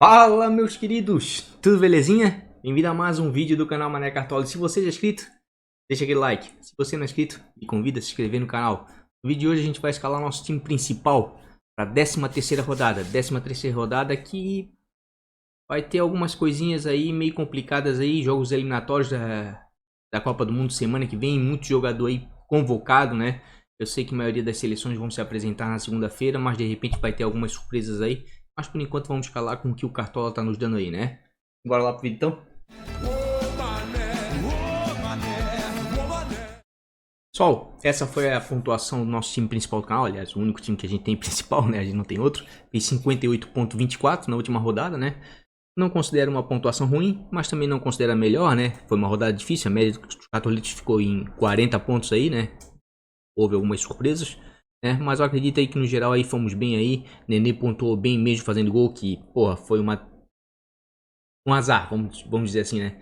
Fala, meus queridos, tudo belezinha? Bem-vindo a mais um vídeo do canal Mané Cartola. Se você já é inscrito, deixa aquele like. Se você não é inscrito, me convida a se inscrever no canal. No vídeo de hoje a gente vai escalar nosso time principal para a 13ª rodada. 13ª rodada que vai ter algumas coisinhas aí meio complicadas aí, jogos eliminatórios da Copa do Mundo semana que vem, muito jogador aí convocado, né? Eu sei que a maioria das seleções vão se apresentar na segunda-feira, mas de repente vai ter algumas surpresas aí. Mas por enquanto vamos escalar com o que o Cartola tá nos dando aí, né? Bora lá pro vídeo então? Pessoal, essa foi a pontuação do nosso time principal do canal. Aliás, o único time que a gente tem principal, né? A gente não tem outro. Fez 58.24 na última rodada, né? Não considero uma pontuação ruim, mas também não considero a melhor, né? Foi uma rodada difícil, a média dos cartolitos ficou em 40 pontos aí, né? Houve algumas surpresas, né? Mas eu acredito aí que no geral aí fomos bem aí. Nenê pontuou bem mesmo fazendo gol, que porra, foi um azar, vamos dizer assim, né?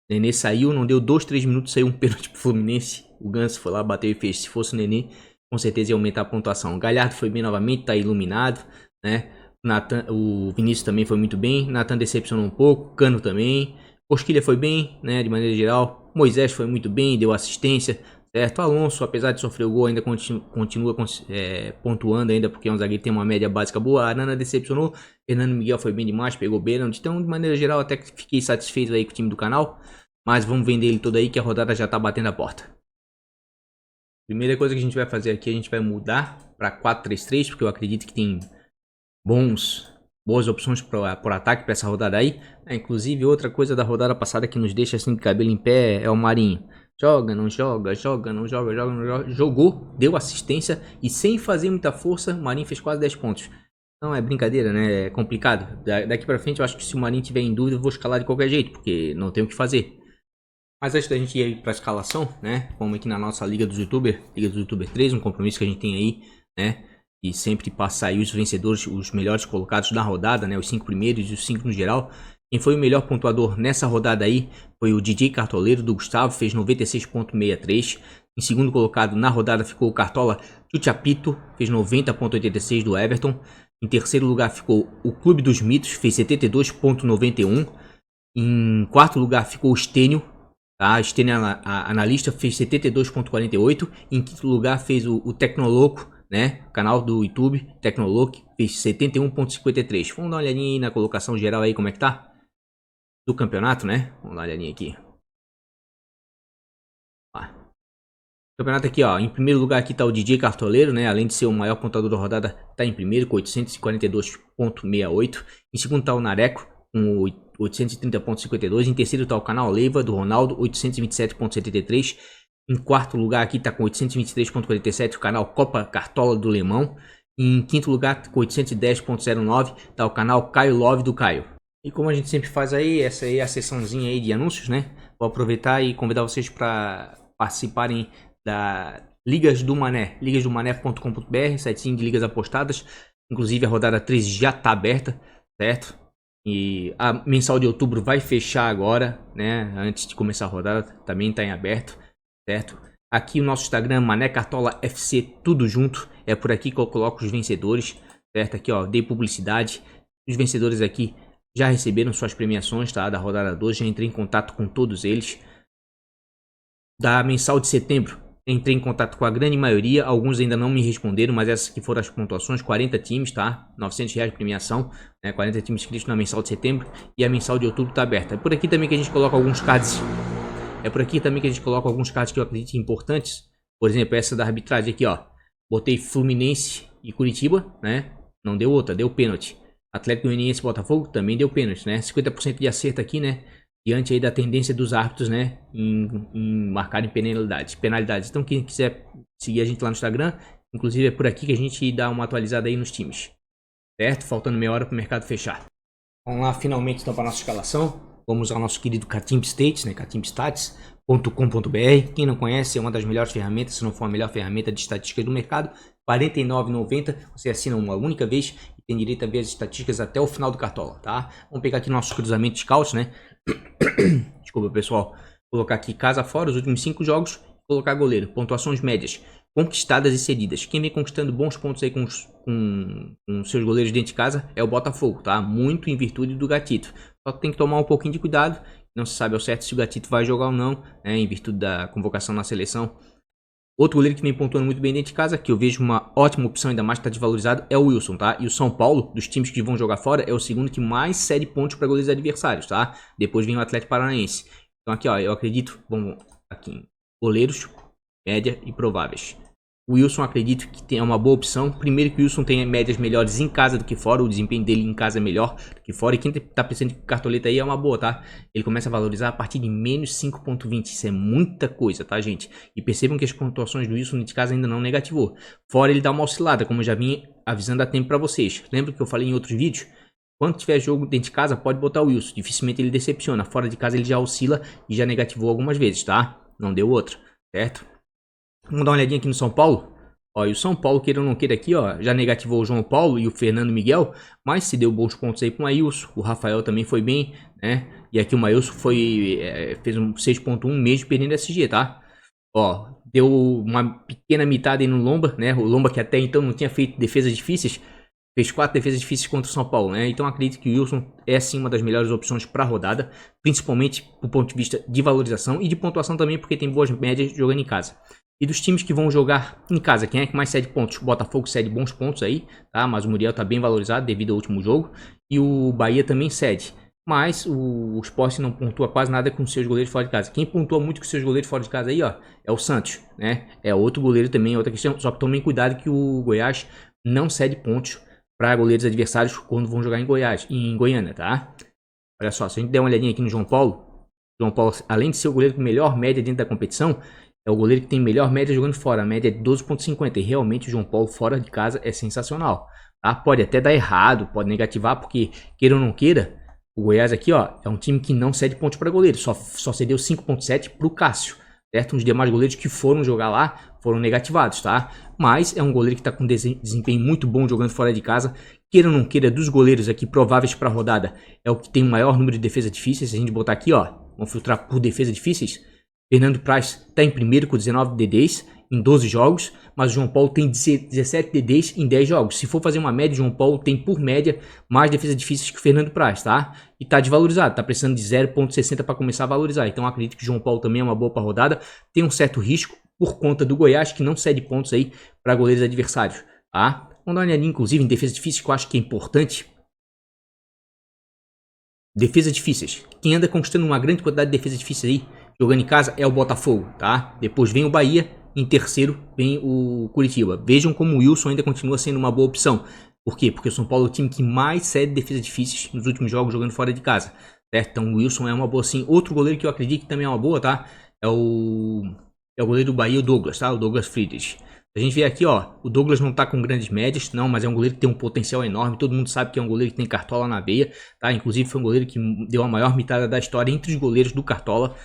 Nenê saiu, não deu 2-3 minutos, saiu um pênalti pro Fluminense. O Ganso foi lá, bateu e fez. Se fosse o Nenê, com certeza ia aumentar a pontuação. O Galhardo foi bem novamente, tá iluminado, né? O Vinícius também foi muito bem. Natan decepcionou um pouco, Cano também. Bosquilha foi bem, né? De maneira geral. Moisés foi muito bem, deu assistência. Certo, Alonso, apesar de sofrer o gol, ainda continua pontuando ainda, porque é um zagueiro que tem uma média básica boa. A Arana decepcionou, Fernando Miguel foi bem demais, pegou pênalti. Então, de maneira geral, até que fiquei satisfeito aí com o time do canal. Mas vamos vender ele todo aí, que a rodada já tá batendo a porta. Primeira coisa que a gente vai fazer aqui, a gente vai mudar para 4-3-3, porque eu acredito que tem boas opções por ataque para essa rodada aí. Inclusive, outra coisa da rodada passada que nos deixa assim de cabelo em pé é o Marinho. Joga, não joga, joga, não joga, joga, não joga. Jogou, deu assistência e sem fazer muita força, o Marinho fez quase 10 pontos. Não é brincadeira, né? É complicado. Daqui pra frente eu acho que se o Marinho tiver em dúvida eu vou escalar de qualquer jeito, porque não tem o que fazer. Mas antes da gente ir pra escalação, né? Como aqui na nossa Liga dos Youtubers, Liga dos Youtubers 3, um compromisso que a gente tem aí, né? E sempre passar aí os vencedores, os melhores colocados da rodada, né? Os 5 primeiros e os 5 no geral. Quem foi o melhor pontuador nessa rodada aí foi o DJ Cartoleiro do Gustavo, fez 96.63. Em segundo colocado na rodada ficou o Cartola Chuchapito, fez 90.86 do Everton. Em terceiro lugar ficou o Clube dos Mitos, fez 72.91. Em quarto lugar ficou o Stênio, tá? Stênio Analista, fez 72.48. Em quinto lugar fez o Tecnoloco, né? Canal do YouTube, Tecnoloco, fez 71.53. Vamos dar uma olhadinha aí na colocação geral aí, como é que tá? Do campeonato, né? Vamos dar uma olhadinha aqui. O campeonato aqui, ó. Em primeiro lugar aqui tá o DJ Cartoleiro, né? Além de ser o maior pontuador da rodada, tá em primeiro com 842.68. Em segundo tá o Nareco com 830.52. Em terceiro tá o Canal Leiva do Ronaldo, 827.73. Em quarto lugar aqui tá com 823.47 o canal Copa Cartola do Lemão. Em quinto lugar com 810.09 tá o canal Caio Love do Caio. E como a gente sempre faz aí, essa aí é a sessãozinha aí de anúncios, né? Vou aproveitar e convidar vocês para participarem da Ligas do Mané, ligasdomané.com.br, sitezinho de ligas apostadas. Inclusive a rodada 3 já está aberta, certo? E a mensal de outubro vai fechar agora, né? Antes de começar a rodada, também está em aberto, certo? Aqui o nosso Instagram, Mané Cartola FC, tudo junto. É por aqui que eu coloco os vencedores, certo? Aqui, ó, dei publicidade. Os vencedores aqui já receberam suas premiações, tá? Da rodada 2, já entrei em contato com todos eles. Da mensal de setembro, entrei em contato com a grande maioria. Alguns ainda não me responderam, mas essas que foram as pontuações. 40 times, tá? R$900 de premiação, né? 40 times inscritos na mensal de setembro. E a mensal de outubro tá aberta. É por aqui também que a gente coloca alguns cards. Que eu acredito importantes. Por exemplo, essa da arbitragem aqui, ó. Botei Fluminense e Curitiba, né? Não deu outra, deu pênalti. Atlético Goianiense e Botafogo também deu pênalti, né? 50% de acerto aqui, né? Diante aí da tendência dos árbitros, né? Em marcarem penalidades. Então, quem quiser seguir a gente lá no Instagram, inclusive é por aqui que a gente dá uma atualizada aí nos times. Certo? Faltando meia hora para o mercado fechar. Vamos lá, finalmente, então, para a nossa escalação. Vamos ao nosso querido Catimb States, né? catimstats.com.br. Quem não conhece, é uma das melhores ferramentas, se não for a melhor ferramenta de estatística do mercado. R$ 49,90. Você assina uma única vez e tem direito a ver as estatísticas até o final do Cartola, tá? Vamos pegar aqui nossos cruzamentos scouts, né? Desculpa, pessoal. Colocar aqui casa fora, os últimos 5 jogos. Colocar goleiro. Pontuações médias. conquistadas e cedidas. Quem vem conquistando bons pontos aí com seus goleiros dentro de casa é o Botafogo, tá? Muito em virtude do Gatito. Só que tem que tomar um pouquinho de cuidado. Não se sabe ao certo se o Gatito vai jogar ou não, né? Em virtude da convocação na seleção. Outro goleiro que vem pontuando muito bem dentro de casa, que eu vejo uma ótima opção, ainda mais que está desvalorizado, é o Wilson, tá? E o São Paulo, dos times que vão jogar fora, é o segundo que mais cede pontos para goleiros adversários, tá? Depois vem o Atlético Paranaense. Então aqui, ó, eu acredito, vamos aqui, goleiros, média e prováveis. O Wilson acredito que é uma boa opção. Primeiro que o Wilson tem médias melhores em casa do que fora. O desempenho dele em casa é melhor do que fora. E quem tá pensando em cartoleta aí é uma boa, tá? Ele começa a valorizar a partir de menos 5.20. Isso é muita coisa, tá, gente? E percebam que as pontuações do Wilson de casa ainda não negativou. Fora ele dá uma oscilada, como eu já vim avisando há tempo pra vocês. Lembra que eu falei em outros vídeos? Quando tiver jogo dentro de casa, pode botar o Wilson. Dificilmente ele decepciona. Fora de casa ele já oscila e já negativou algumas vezes, tá? Não deu outra, certo? Vamos dar uma olhadinha aqui no São Paulo. Ó, e o São Paulo, queira ou não queira aqui, ó, já negativou o João Paulo e o Fernando Miguel, mas se deu bons pontos aí com o Ailson. O Rafael também foi bem, né? E aqui o Mailson fez um 6.1 mesmo perdendo SG, tá? Ó, deu uma pequena mitada aí no Lomba, né? O Lomba que até então não tinha feito defesas difíceis, fez 4 defesas difíceis contra o São Paulo, né? Então acredito que o Wilson é sim uma das melhores opções para a rodada, principalmente do ponto de vista de valorização e de pontuação também, porque tem boas médias jogando em casa. E dos times que vão jogar em casa, quem é que mais cede pontos? O Botafogo cede bons pontos aí, tá? Mas o Muriel tá bem valorizado devido ao último jogo. E o Bahia também cede. Mas o Sport não pontua quase nada com seus goleiros fora de casa. Quem pontua muito com seus goleiros fora de casa aí, ó, é o Santos, né? É outro goleiro também, outra questão. Só que tomem cuidado que o Goiás não cede pontos para goleiros adversários quando vão jogar em Goiás, em Goiânia, tá? Olha só, se a gente der uma olhadinha aqui no João Paulo, além de ser o goleiro com melhor média dentro da competição, é o goleiro que tem melhor média jogando fora. A média é 12.50. E realmente o João Paulo fora de casa é sensacional. Tá? Pode até dar errado, pode negativar, porque queira ou não queira, o Goiás aqui, ó, é um time que não cede pontos para goleiro. Só cedeu 5.7 para o Cássio. Certo? Os demais goleiros que foram jogar lá foram negativados, tá? Mas é um goleiro que está com desempenho muito bom jogando fora de casa. Queira ou não queira, dos goleiros aqui prováveis para a rodada, é o que tem o maior número de defesas difíceis. Se a gente botar aqui, ó, vamos filtrar por defesa difíceis. Fernando Praz está em primeiro com 19 DDs em 12 jogos, mas o João Paulo tem 17 DDs em 10 jogos. Se for fazer uma média, o João Paulo tem por média mais defesas difíceis que o Fernando Praz, tá? E tá desvalorizado, tá precisando de 0.60 para começar a valorizar. Então acredito que o João Paulo também é uma boa para rodada. Tem um certo risco por conta do Goiás, que não cede pontos aí para goleiros adversários, tá? Vamos dar uma olhadinha, inclusive, em defesas difíceis, que eu acho que é importante. Defesas difíceis. Quem anda conquistando uma grande quantidade de defesas difíceis aí, jogando em casa, é o Botafogo, tá? Depois vem o Bahia, em terceiro vem o Curitiba. Vejam como o Wilson ainda continua sendo uma boa opção. Por quê? Porque o São Paulo é o time que mais cede defesas difíceis nos últimos jogos jogando fora de casa, certo? Então o Wilson é uma boa sim. Outro goleiro que eu acredito que também é uma boa, tá? É o goleiro do Bahia, o Douglas, tá? O Douglas Friedrich. A gente vê aqui, ó, o Douglas não tá com grandes médias, não, mas é um goleiro que tem um potencial enorme. Todo mundo sabe que é um goleiro que tem Cartola na veia, tá? Inclusive foi um goleiro que deu a maior mitada da história entre os goleiros do Cartola,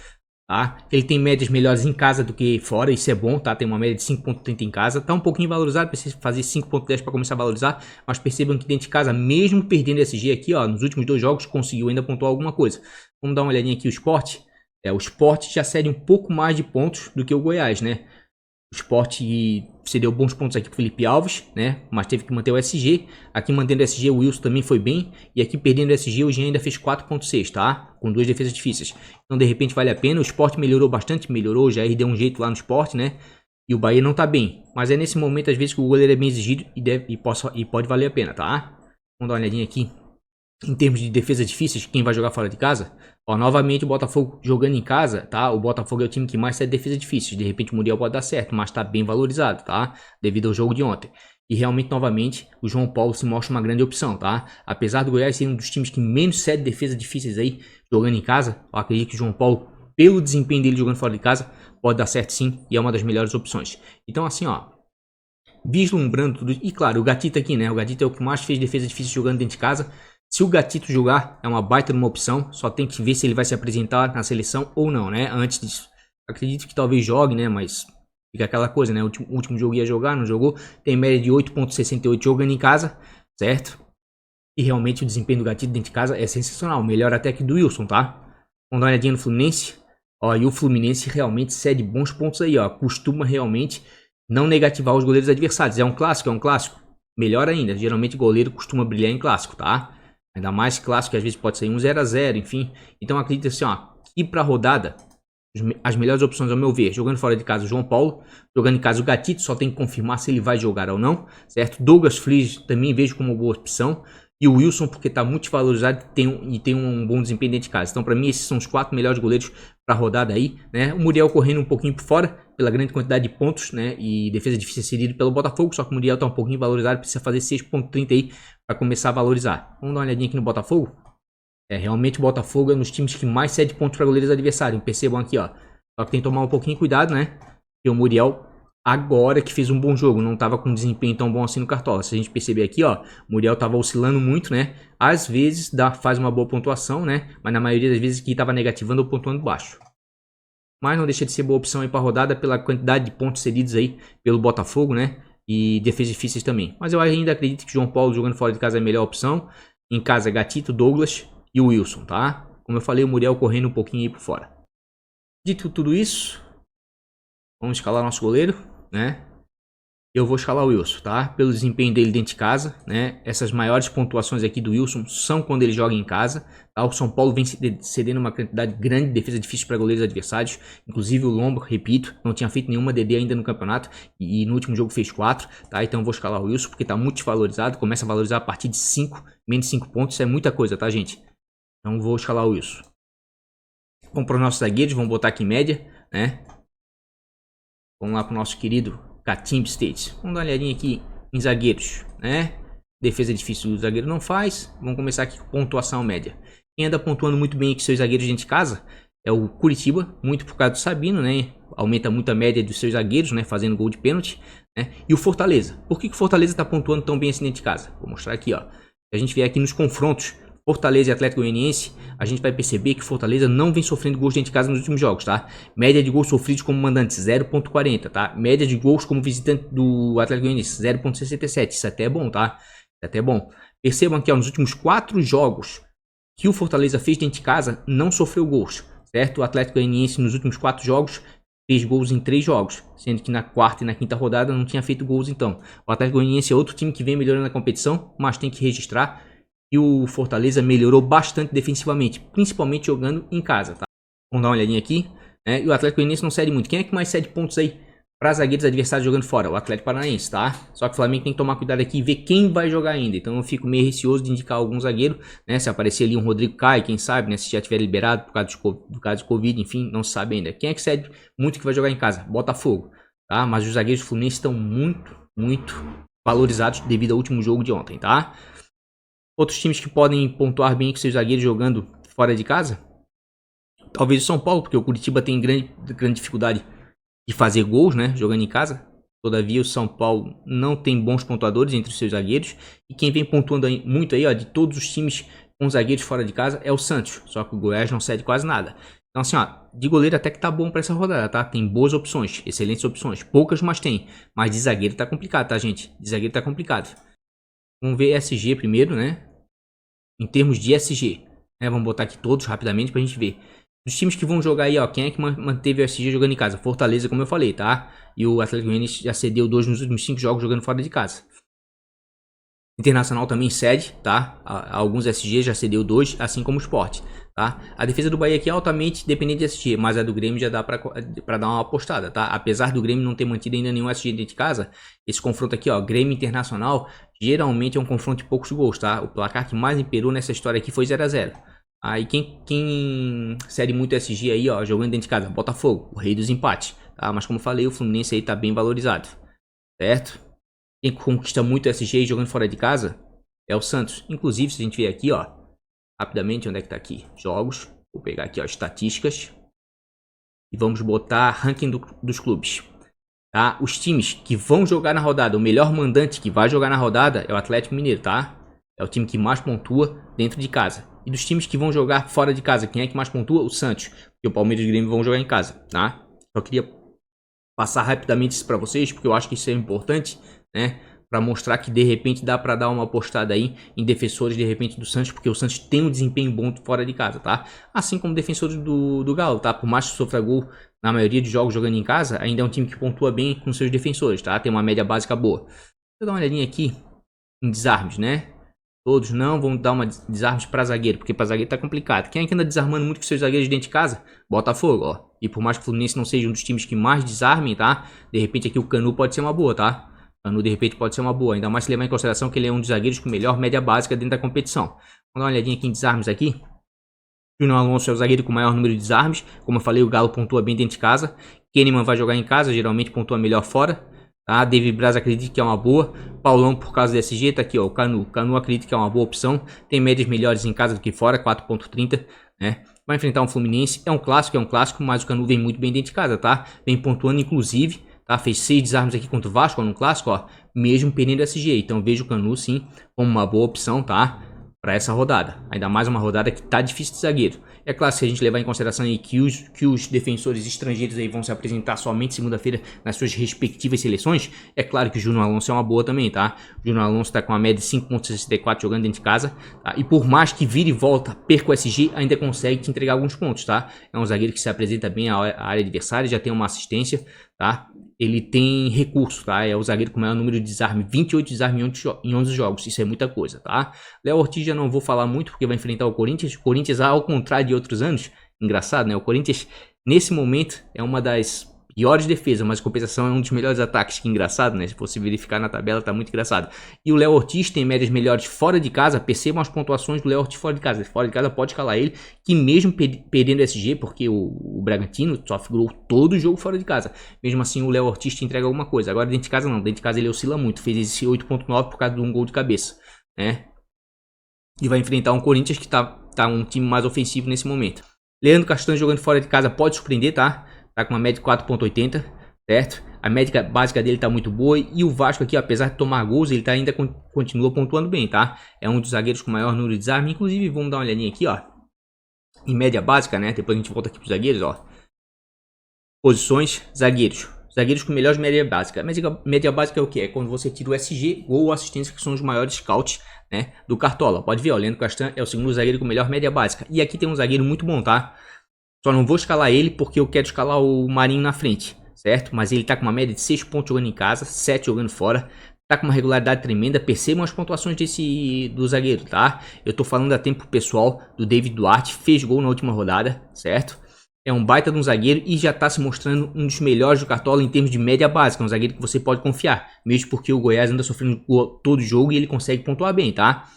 tá? Ele tem médias melhores em casa do que fora, isso é bom, tá? Tem uma média de 5.30 em casa, tá um pouquinho valorizado, precisa fazer 5.10 para começar a valorizar, mas percebam que dentro de casa, mesmo perdendo SG aqui, ó, nos últimos 2 jogos conseguiu ainda pontuar alguma coisa. Vamos dar uma olhadinha aqui o Sport. O Sport já cede um pouco mais de pontos do que o Goiás, né? O Sport cedeu bons pontos aqui pro Felipe Alves, né? Mas teve que manter o SG. Aqui mantendo o SG, o Wilson também foi bem. E aqui perdendo o SG, o Jean ainda fez 4.6, tá? Com 2 defesas difíceis. Então, de repente, vale a pena. O Sport melhorou bastante, melhorou. O Jair deu um jeito lá no Sport, né? E o Bahia não tá bem. Mas é nesse momento, às vezes, que o goleiro é bem exigido e pode valer a pena, tá? Vamos dar uma olhadinha aqui. Em termos de defesas difíceis, quem vai jogar fora de casa? Ó, novamente o Botafogo jogando em casa, tá? O Botafogo é o time que mais cede defesas difíceis. De repente o Muriel pode dar certo, mas tá bem valorizado, tá? Devido ao jogo de ontem. E realmente, novamente, o João Paulo se mostra uma grande opção, tá? Apesar do Goiás ser um dos times que menos cede defesas difíceis aí, jogando em casa, eu acredito que o João Paulo, pelo desempenho dele jogando fora de casa, pode dar certo sim e é uma das melhores opções. Então assim, ó, vislumbrando tudo, e claro, o Gatito aqui, né? O Gatito é o que mais fez defesa difícil jogando dentro de casa. Se o Gatito jogar, é uma baita de uma opção. Só tem que ver se ele vai se apresentar na seleção ou não, né? Antes disso, acredito que talvez jogue, né? Mas fica aquela coisa, né? O último jogo ia jogar, não jogou. Tem média de 8.68 jogando em casa, certo? E realmente o desempenho do Gatito dentro de casa é sensacional. Melhor até que do Wilson, tá? Vamos dar uma olhadinha no Fluminense. Ó, e o Fluminense realmente cede bons pontos aí, ó. Costuma realmente Não negativar os goleiros adversários. É um clássico? É um clássico? Melhor ainda. Geralmente goleiro costuma brilhar em clássico, tá? Ainda mais clássico, que às vezes pode sair um 0x0, enfim. Então acredito assim, ó, que pra rodada, as melhores opções ao meu ver, jogando fora de casa o João Paulo, jogando em casa o Gatito, só tem que confirmar se ele vai jogar ou não, certo? Douglas Freeze também vejo como boa opção. E o Wilson, porque está muito valorizado e tem um bom desempenho dentro de casa. Então, para mim, esses são os 4 melhores goleiros para a rodada aí, né? O Muriel correndo um pouquinho por fora, pela grande quantidade de pontos, né? E defesa difícil de ser cedido pelo Botafogo, só que o Muriel está um pouquinho valorizado, precisa fazer 6,30 aí para começar a valorizar. Vamos dar uma olhadinha aqui no Botafogo? Realmente o Botafogo é um dos times que mais cede pontos para goleiros adversários. Percebam aqui, ó. Só que tem que tomar um pouquinho de cuidado, né? Porque o Muriel, agora que fez um bom jogo, não estava com um desempenho tão bom assim no Cartola. Se a gente perceber aqui, ó, o Muriel estava oscilando muito, né? Às vezes faz uma boa pontuação, né? Mas na maioria das vezes que estava negativando ou pontuando baixo. Mas não deixa de ser boa opção aí para rodada pela quantidade de pontos cedidos aí pelo Botafogo, né? E defesas difíceis também. Mas eu ainda acredito que o João Paulo jogando fora de casa é a melhor opção. Em casa, Gatito, Douglas e o Wilson, tá? Como eu falei, o Muriel correndo um pouquinho aí por fora. Dito tudo isso, vamos escalar nosso goleiro, né? Eu vou escalar o Wilson, tá? Pelo desempenho dele dentro de casa, né? Essas maiores pontuações aqui do Wilson são quando ele joga em casa, tá? O São Paulo vem cedendo uma quantidade grande de defesa difícil para goleiros adversários. Inclusive o Lomba, repito, não tinha feito nenhuma DD ainda no campeonato e no último jogo fez 4, tá? Então eu vou escalar o Wilson porque tá muito desvalorizado, começa a valorizar a partir de 5, menos 5 pontos, isso é muita coisa, tá, gente? Então vou escalar o Wilson. Vamos para os nossos zagueiros, vamos botar aqui em média, né? Vamos lá para o nosso querido Catimbe State. Vamos dar uma olhadinha aqui em zagueiros, né? Defesa difícil o zagueiro não faz. Vamos começar aqui com pontuação média. Quem anda pontuando muito bem com seus zagueiros dentro de casa é o Curitiba, muito por causa do Sabino, né? Aumenta muito a média dos seus zagueiros, né? Fazendo gol de pênalti, né? E o Fortaleza. Por que o Fortaleza está pontuando tão bem assim dentro de casa? Vou mostrar aqui, ó. Se a gente vier aqui nos confrontos Fortaleza e Atlético Goianiense, a gente vai perceber que Fortaleza não vem sofrendo gols dentro de casa nos últimos jogos, tá? Média de gols sofridos como mandante, 0,40, tá? Média de gols como visitante do Atlético Goianiense, 0,67. Isso até é bom, tá? Isso até é bom. Percebam que ó, nos últimos 4 jogos que o Fortaleza fez dentro de casa, não sofreu gols, certo? O Atlético Goianiense nos últimos 4 jogos fez gols em 3 jogos, sendo que na quarta e na quinta rodada não tinha feito gols então. O Atlético Goianiense é outro time que vem melhorando a competição, mas tem que registrar. E o Fortaleza melhorou bastante defensivamente, principalmente jogando em casa, tá? Vamos dar uma olhadinha aqui, né? E o Atlético Goianiense não cede muito. Quem é que mais cede pontos aí para zagueiros adversários jogando fora? O Atlético Paranaense, tá? Só que o Flamengo tem que tomar cuidado aqui e ver quem vai jogar ainda. Então eu fico meio receoso de indicar algum zagueiro, né? Se aparecer ali um Rodrigo Caio, quem sabe, né? Se já tiver liberado por causa do caso de Covid, enfim, não se sabe ainda. Quem é que cede muito que vai jogar em casa? Botafogo, tá? Mas os zagueiros do Fluminense estão muito valorizados devido ao último jogo de ontem, tá? Outros times que podem pontuar bem com seus zagueiros jogando fora de casa? Talvez o São Paulo, porque o Curitiba tem grande dificuldade de fazer gols, né? Jogando em casa. Todavia, o São Paulo não tem bons pontuadores entre os seus zagueiros. E quem vem pontuando muito aí, ó, de todos os times com zagueiros fora de casa é o Santos. Só que o Goiás não cede quase nada. Então, assim, ó, de goleiro até que tá bom pra essa rodada, tá? Tem boas opções, excelentes opções. Poucas, mas tem. Mas de zagueiro tá complicado, tá, gente? De zagueiro tá complicado. Vamos ver SG primeiro, né? Em termos de SG, né? Vamos botar aqui todos rapidamente pra gente ver. Dos times que vão jogar aí, ó, quem é que manteve o SG jogando em casa? Fortaleza, como eu falei, tá? E o Atlético Goianiense já cedeu 2 nos últimos 5 jogos jogando fora de casa. Internacional também cede, tá? Alguns SG já cedeu 2, assim como o Sport, tá? A defesa do Bahia aqui é altamente dependente de SG, mas a do Grêmio já dá pra dar uma apostada, tá? Apesar do Grêmio não ter mantido ainda nenhum SG dentro de casa, esse confronto aqui, ó, Grêmio Internacional, geralmente é um confronto de poucos gols, tá? O placar que mais imperou nessa história aqui foi 0x0. Aí quem cede muito SG aí, ó, jogando dentro de casa, Botafogo, o rei dos empates, tá? Mas como eu falei, o Fluminense aí tá bem valorizado, certo? Quem conquista muito SG jogando fora de casa é o Santos. Inclusive, se a gente ver aqui, ó, rapidamente, onde é que tá aqui? Jogos. Vou pegar aqui, ó, estatísticas. E vamos botar ranking dos clubes. Tá? Os times que vão jogar na rodada, o melhor mandante que vai jogar na rodada é o Atlético Mineiro, tá? É o time que mais pontua dentro de casa. E dos times que vão jogar fora de casa, quem é que mais pontua? O Santos. E o Palmeiras e o Grêmio vão jogar em casa, tá? Só queria passar rapidamente isso pra vocês, porque eu acho que isso é importante, né? Para mostrar que de repente dá para dar uma apostada aí em defensores de repente do Santos, porque o Santos tem um desempenho bom fora de casa, tá? Assim como defensores do Galo, tá? Por mais que sofra gol na maioria de jogos jogando em casa, ainda é um time que pontua bem com seus defensores, tá? Tem uma média básica boa. Deixa eu dar uma olhadinha aqui em desarmes, né? Todos não, vamos dar uma desarmes para zagueiro, porque para zagueiro tá complicado. Quem é que anda desarmando muito com seus zagueiros dentro de casa? Botafogo, ó. E por mais que o Fluminense não seja um dos times que mais desarmem, tá? De repente aqui o Canu pode ser uma boa, tá? Canu de repente pode ser uma boa, ainda mais se levar em consideração que ele é um dos zagueiros com melhor média básica dentro da competição. Vamos dar uma olhadinha aqui em desarmes aqui. Júnior Alonso é o zagueiro com maior número de desarmes. Como eu falei, o Galo pontua bem dentro de casa. Kahneman vai jogar em casa, geralmente pontua melhor fora. Tá? David Braz acredito que é uma boa. Paulão por causa do SG, tá aqui ó, o Canu. Canu acredito que é uma boa opção. Tem médias melhores em casa do que fora, 4.30, né? Vai enfrentar um Fluminense, é um clássico, mas o Canu vem muito bem dentro de casa, tá? Vem pontuando inclusive, tá? Fez 6 desarmes aqui contra o Vasco, ó, no clássico, ó. Mesmo perdendo SG, então vejo o Canu sim como uma boa opção, tá? Para essa rodada, ainda mais uma rodada que tá difícil de zagueiro. É claro, se a gente levar em consideração aí que os defensores estrangeiros aí vão se apresentar somente segunda-feira nas suas respectivas seleções, é claro que o Júnior Alonso é uma boa também, tá? O Júnior Alonso tá com uma média de 5.64 jogando dentro de casa, tá? E por mais que vire e volta, perca o SG, ainda consegue te entregar alguns pontos, tá? É um zagueiro que se apresenta bem à área adversária, já tem uma assistência, tá? Ele tem recurso, tá? É o zagueiro com o maior número de desarme, 28 desarmes em 11 jogos, isso é muita coisa, tá? Léo Ortiz já não vou falar muito porque vai enfrentar o Corinthians. O Corinthians, ao contrário de outros anos, engraçado, né? O Corinthians, nesse momento, é uma das piores defesas, mas a compensação é um dos melhores ataques, que engraçado, né? Se você verificar na tabela, tá muito engraçado. E o Léo Ortiz tem médias melhores fora de casa, percebam as pontuações do Léo Ortiz fora de casa. Fora de casa pode escalar ele, que mesmo perdendo SG, porque o Bragantino sofre gol todo o jogo fora de casa. Mesmo assim, o Léo Ortiz te entrega alguma coisa. Agora, dentro de casa não, dentro de casa ele oscila muito, fez esse 8.9 por causa de um gol de cabeça, né? E vai enfrentar um Corinthians que tá um time mais ofensivo nesse momento. Leandro Castanho jogando fora de casa pode surpreender, tá? Tá com uma média de 4.80, certo? A média básica dele tá muito boa. E o Vasco aqui, apesar de tomar gols, ele ainda continua pontuando bem, tá? É um dos zagueiros com maior número de desarme. Inclusive, vamos dar uma olhadinha aqui, ó. Em média básica, né? Depois a gente volta aqui pros zagueiros, ó. Posições, zagueiros. Zagueiros com melhores média básica. Média básica é o que? É quando você tira o SG, gol ou assistência, que são os maiores scouts, né, do Cartola. Pode ver, ó, Leandro Castan é o segundo zagueiro com melhor média básica. E aqui tem um zagueiro muito bom, tá? Só não vou escalar ele porque eu quero escalar o Marinho na frente, certo? Mas ele tá com uma média de 6 pontos jogando em casa, 7 jogando fora. Tá com uma regularidade tremenda. Percebam as pontuações do zagueiro, tá? Eu tô falando a tempo pessoal do David Duarte. Fez gol na última rodada, certo? É um baita de um zagueiro e já está se mostrando um dos melhores do Cartola em termos de média básica. É um zagueiro que você pode confiar, mesmo porque o Goiás anda sofrendo todo jogo e ele consegue pontuar bem, tá?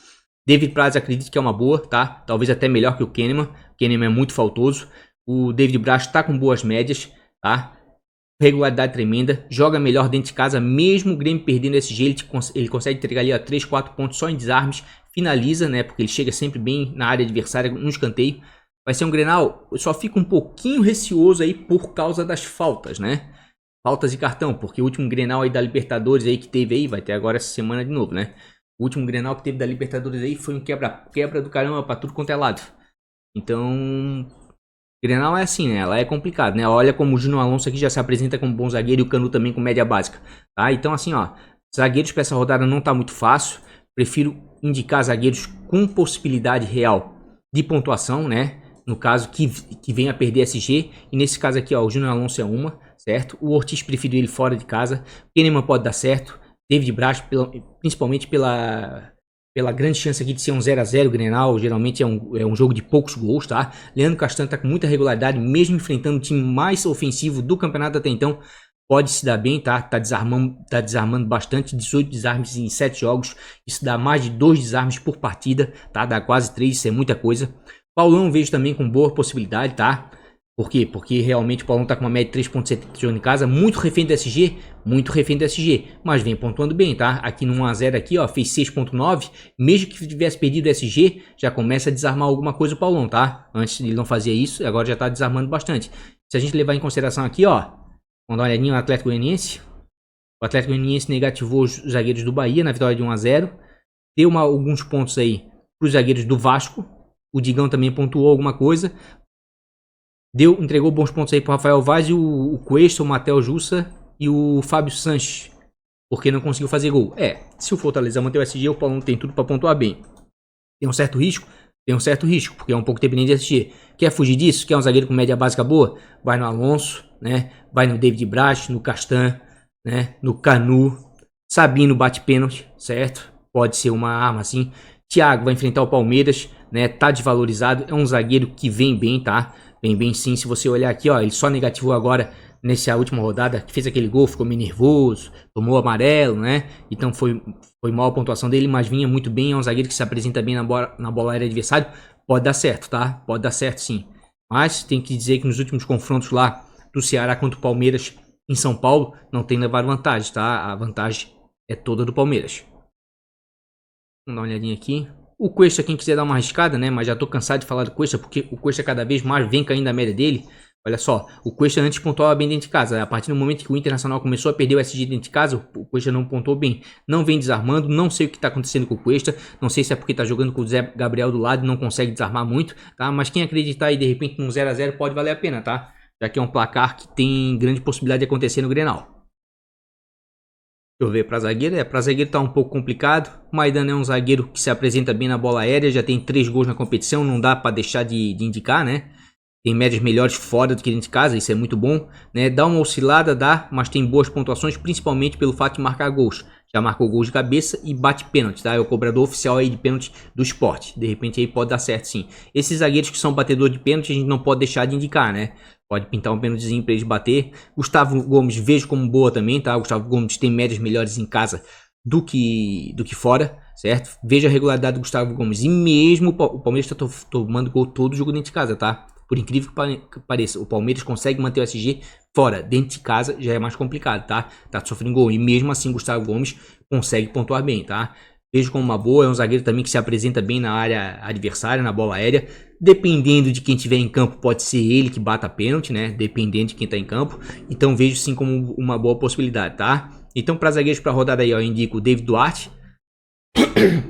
David Braz acredito que é uma boa, tá? Talvez até melhor que o Kahneman. O Kahneman é muito faltoso. O David Braz está com boas médias, tá? Regularidade tremenda. Joga melhor dentro de casa, mesmo o Grêmio perdendo SG, ele consegue entregar ali a 3, 4 pontos só em desarmes. Finaliza, né? Porque ele chega sempre bem na área adversária, no escanteio. Vai ser um Grenal, eu só fico um pouquinho receoso aí por causa das faltas, né? Faltas de cartão, porque o último Grenal aí da Libertadores aí que teve aí, vai ter agora essa semana de novo, né? O último Grenal que teve da Libertadores aí foi um quebra do caramba pra tudo quanto é lado. Então, Grenal é assim, né? Ela é complicado, né? Olha como o Júnior Alonso aqui já se apresenta como bom zagueiro e o Canu também com média básica, tá? Então assim, ó, zagueiros pra essa rodada não tá muito fácil. Prefiro indicar zagueiros com possibilidade real de pontuação, né? No caso, que venha a perder SG. E nesse caso aqui, ó, o Júnior Alonso é uma, certo? O Ortiz prefiro ele fora de casa. Kahneman pode dar certo. David Braz, principalmente pela grande chance aqui de ser um 0x0 Grenal. Geralmente é um jogo de poucos gols, tá? Leandro Castanho tá com muita regularidade, mesmo enfrentando o time mais ofensivo do campeonato até então. Pode se dar bem, tá? Tá desarmando bastante. 18 desarmes em 7 jogos. Isso dá mais de 2 desarmes por partida, tá? Dá quase 3, isso é muita coisa. Paulão vejo também com boa possibilidade, tá? Por quê? Porque realmente o Paulão tá com uma média de 3.7 jogando em casa, muito refém do SG, mas vem pontuando bem, tá? Aqui no 1x0 aqui, ó, fez 6.9, mesmo que tivesse perdido o SG, já começa a desarmar alguma coisa o Paulão, tá? Antes ele não fazia isso, agora já tá desarmando bastante. Se a gente levar em consideração aqui, ó, vamos dar uma olhadinha no Atlético Goianiense. O Atlético Goianiense negativou os zagueiros do Bahia na vitória de 1x0, deu alguns pontos aí pros zagueiros do Vasco. O Digão também pontuou alguma coisa. Entregou bons pontos aí pro Rafael Vaz e o Cuesta, o Matheus Jussa e o Fábio Sanches. porque não conseguiu fazer gol. Se o Fortaleza manter o SG, o Paulão tem tudo para pontuar bem. Tem um certo risco? Tem um certo risco, porque é um pouco dependente de SG. Quer fugir disso? Quer um zagueiro com média básica boa? Vai no Alonso, né? Vai no David Braz, no Castan, né? No Canu. Sabino bate pênalti, certo? Pode ser uma arma assim. Thiago vai enfrentar o Palmeiras, né? Tá desvalorizado, é um zagueiro que vem bem, tá? Vem bem sim, se você olhar aqui, ó, ele só negativou agora nessa última rodada, que fez aquele gol, ficou meio nervoso, tomou amarelo, né? Então foi mal a pontuação dele, mas vinha muito bem, é um zagueiro que se apresenta bem na bola aérea adversário, pode dar certo, tá? Pode dar certo sim. Mas tem que dizer que nos últimos confrontos lá do Ceará contra o Palmeiras em São Paulo, não tem levado vantagem, tá? A vantagem é toda do Palmeiras. Vamos dar uma olhadinha aqui. O Cuesta, quem quiser dar uma arriscada, né? Mas já tô cansado de falar do Cuesta, porque o Cuesta cada vez mais vem caindo a média dele. Olha só, o Cuesta antes pontuava bem dentro de casa. A partir do momento que o Internacional começou a perder o SG dentro de casa, o Cuesta não pontuou bem. Não vem desarmando, não sei o que está acontecendo com o Cuesta. Não sei se é porque está jogando com o Zé Gabriel do lado e não consegue desarmar muito, tá? Mas quem acreditar aí de repente num 0 a 0 pode valer a pena, tá? Já que é um placar que tem grande possibilidade de acontecer no Grenal. Deixa eu ver para zagueiro. Para zagueiro tá um pouco complicado. O Maidana é um zagueiro que se apresenta bem na bola aérea, já tem 3 gols na competição, não dá para deixar de indicar, né? Tem médias melhores fora do que dentro de casa, isso é muito bom, né? Dá uma oscilada, dá, mas tem boas pontuações, principalmente pelo fato de marcar gols. Já marcou gols de cabeça e bate pênalti, tá? É o cobrador oficial aí de pênalti do esporte. De repente aí pode dar certo sim. Esses zagueiros que são batedor de pênalti, a gente não pode deixar de indicar, né? Pode pintar um pênaltizinho pra eles bater. Gustavo Gomes vejo como boa também, tá? O Gustavo Gomes tem médias melhores em casa do que fora, certo? Veja a regularidade do Gustavo Gomes. E mesmo o Palmeiras tá tomando gol todo jogo dentro de casa, tá? Por incrível que pareça, o Palmeiras consegue manter o SG fora. Dentro de casa já é mais complicado, tá? Tá sofrendo gol. E mesmo assim, Gustavo Gomes consegue pontuar bem, tá? Vejo como uma boa. É um zagueiro também que se apresenta bem na área adversária, na bola aérea. Dependendo de quem tiver em campo, pode ser ele que bata pênalti, né? Dependendo de quem tá em campo. Então vejo sim como uma boa possibilidade, tá? Então, para zagueiros para rodada aí, ó, eu indico o David Duarte.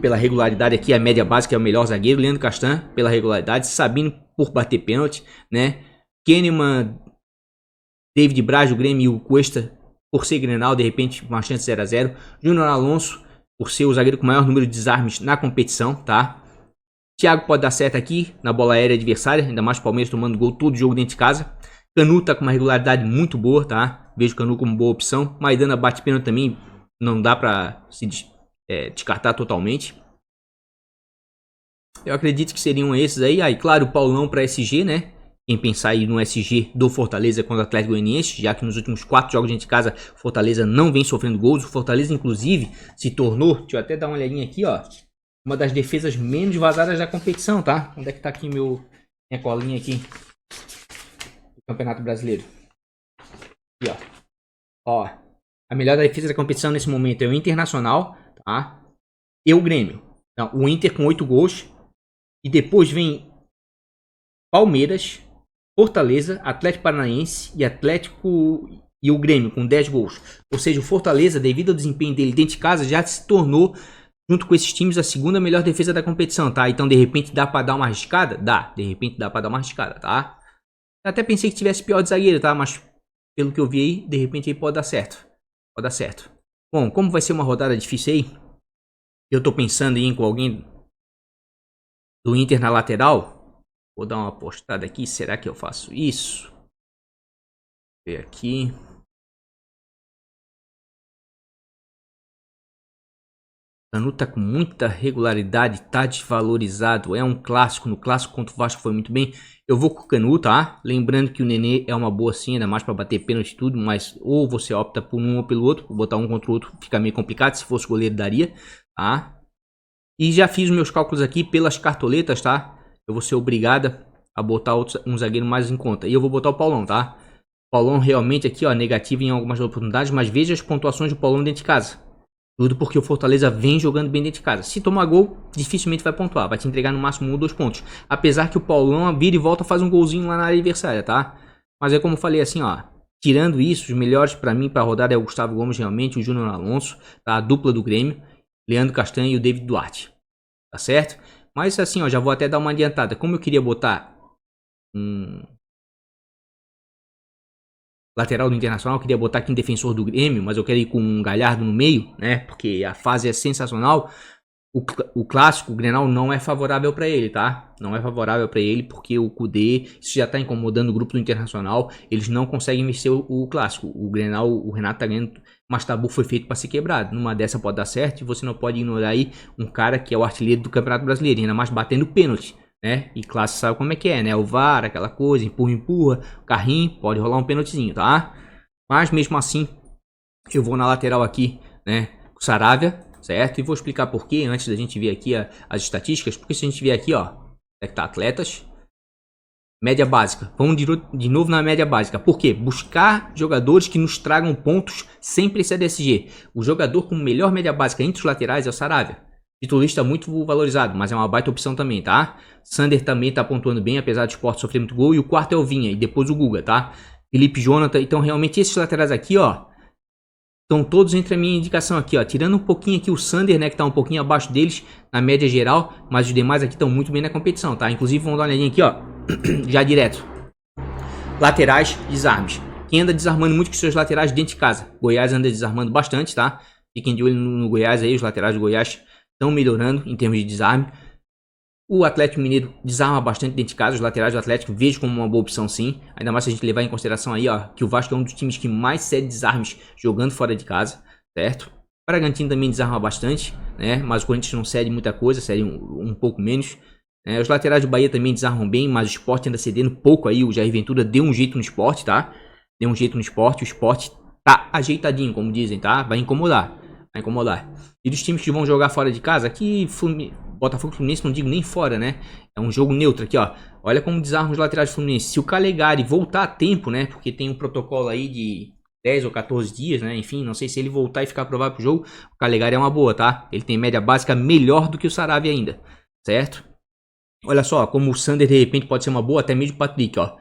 Pela regularidade aqui, a média básica é o melhor zagueiro. Leandro Castan, pela regularidade. Sabino, por bater pênalti, né? Kahneman, David Braz, o Grêmio e o Cuesta, por ser Grenal, de repente, uma chance 0 a 0. Júnior Alonso, por ser o zagueiro com maior número de desarmes na competição, tá? Thiago pode dar certo aqui, na bola aérea adversária, ainda mais o Palmeiras tomando gol todo jogo dentro de casa. Canu tá com uma regularidade muito boa, tá? Vejo o Canu como boa opção. Maidana bate pênalti também, não dá pra se descartar totalmente. Eu acredito que seriam esses aí. Aí, claro, o Paulão para SG, né? Quem pensar aí no SG do Fortaleza contra o Atlético Goianiense, já que nos últimos 4 jogos dentro de casa, Fortaleza não vem sofrendo gols. O Fortaleza, inclusive, se tornou, deixa eu até dar uma olhadinha aqui, ó, uma das defesas menos vazadas da competição, tá? Onde é que tá aqui minha colinha aqui do Campeonato Brasileiro? Aqui, ó. A melhor defesa da competição nesse momento é o Internacional, tá? E o Grêmio. Então, o Inter com 8 gols. E depois vem Palmeiras, Fortaleza, Atlético Paranaense e Atlético e o Grêmio com 10 gols. Ou seja, o Fortaleza, devido ao desempenho dele dentro de casa, já se tornou, junto com esses times, a segunda melhor defesa da competição, tá? Então, de repente, dá pra dar uma arriscada? Dá. De repente, dá pra dar uma arriscada, tá? Eu até pensei que tivesse pior de zagueiro, tá? Mas, pelo que eu vi aí, de repente, aí pode dar certo. Pode dar certo. Bom, como vai ser uma rodada difícil aí, eu tô pensando em ir com alguém do Inter na lateral. Vou dar uma postada aqui. Será que eu faço isso? Vou ver aqui. Canu tá com muita regularidade, tá desvalorizado. É um clássico. No clássico contra o Vasco foi muito bem. Eu vou com o Canu, tá? Lembrando que o Nenê é uma boa sim, ainda mais pra bater pênalti e tudo. Mas ou você opta por um ou pelo outro. Vou botar um contra o outro fica meio complicado. Se fosse goleiro, daria, tá? E já fiz os meus cálculos aqui pelas cartoletas, tá? Eu vou ser obrigada a botar um zagueiro mais em conta. E eu vou botar o Paulão, tá? O Paulão realmente aqui, ó, negativo em algumas oportunidades. Mas veja as pontuações do Paulão dentro de casa. Tudo porque o Fortaleza vem jogando bem dentro de casa. Se tomar gol, dificilmente vai pontuar. Vai te entregar no máximo 1 ou 2 pontos. Apesar que o Paulão vira e volta faz um golzinho lá na área adversária, tá? Mas é como eu falei assim, ó. Tirando isso, os melhores pra mim pra rodar é o Gustavo Gomes realmente, o Júnior Alonso, tá? A dupla do Grêmio. Leandro Castanho e o David Duarte. Tá certo? Mas assim, ó, já vou até dar uma adiantada. Como eu queria botar lateral do Internacional, queria botar aqui em defensor do Grêmio, mas eu quero ir com um Galhardo no meio, né? Porque a fase é sensacional. O clássico, o Grenal, não é favorável para ele, tá? Não é favorável para ele porque o Kudê, isso já tá incomodando o grupo do Internacional. Eles não conseguem vencer o clássico. O Grenal, o Renato tá ganhando, mas tabu foi feito para ser quebrado. Numa dessa pode dar certo e você não pode ignorar aí um cara que é o artilheiro do Campeonato Brasileiro, ainda mais batendo pênalti, né? E clássico sabe como é que é, né? O VAR, aquela coisa, empurra, carrinho, pode rolar um pênaltizinho, tá? Mas mesmo assim, eu vou na lateral aqui, né? Com o Saravia, certo? E vou explicar por quê antes da gente ver aqui as estatísticas. Porque se a gente ver aqui, ó, é que tá atletas, média básica. Vamos de novo na média básica. Por quê? Buscar jogadores que nos tragam pontos sem precisar de SG. O jogador com melhor média básica entre os laterais é o Saravia. Titulista muito valorizado, mas é uma baita opção também, tá? Sander também tá pontuando bem, apesar do Sport sofrer muito gol. E o quarto é o Vinha, e depois o Guga, tá? Felipe Jonathan. Então, realmente, esses laterais aqui, ó, estão todos entre a minha indicação aqui, ó. Tirando um pouquinho aqui o Sander, né, que tá um pouquinho abaixo deles na média geral, mas os demais aqui estão muito bem na competição, tá? Inclusive, vamos dar uma olhadinha aqui, ó, já direto. Laterais, desarmes. Quem anda desarmando muito com seus laterais dentro de casa? Goiás anda desarmando bastante, tá? Fiquem de olho no Goiás aí, os laterais do Goiás estão melhorando em termos de desarme. O Atlético Mineiro desarma bastante dentro de casa. Os laterais do Atlético vejo como uma boa opção, sim. Ainda mais se a gente levar em consideração aí, ó, que o Vasco é um dos times que mais cede desarmes jogando fora de casa, certo? O Bragantino também desarma bastante, né? Mas o Corinthians não cede muita coisa, cede um pouco menos. Os laterais do Bahia também desarmam bem, mas o Sport anda cedendo pouco aí. O Jair Ventura deu um jeito no Sport, tá? Deu um jeito no Sport. O Sport tá ajeitadinho, como dizem, tá? Vai incomodar. Vai incomodar. E dos times que vão jogar fora de casa, aqui Botafogo e Fluminense, não digo nem fora, né? É um jogo neutro aqui, ó. Olha como desarma os laterais do Fluminense. Se o Calegari voltar a tempo, né? Porque tem um protocolo aí de 10 ou 14 dias, né? Enfim, não sei se ele voltar e ficar aprovado pro jogo. O Calegari é uma boa, tá? Ele tem média básica melhor do que o Saravia ainda, certo? Olha só, como o Sander de repente pode ser uma boa, até mesmo o Patrick, ó.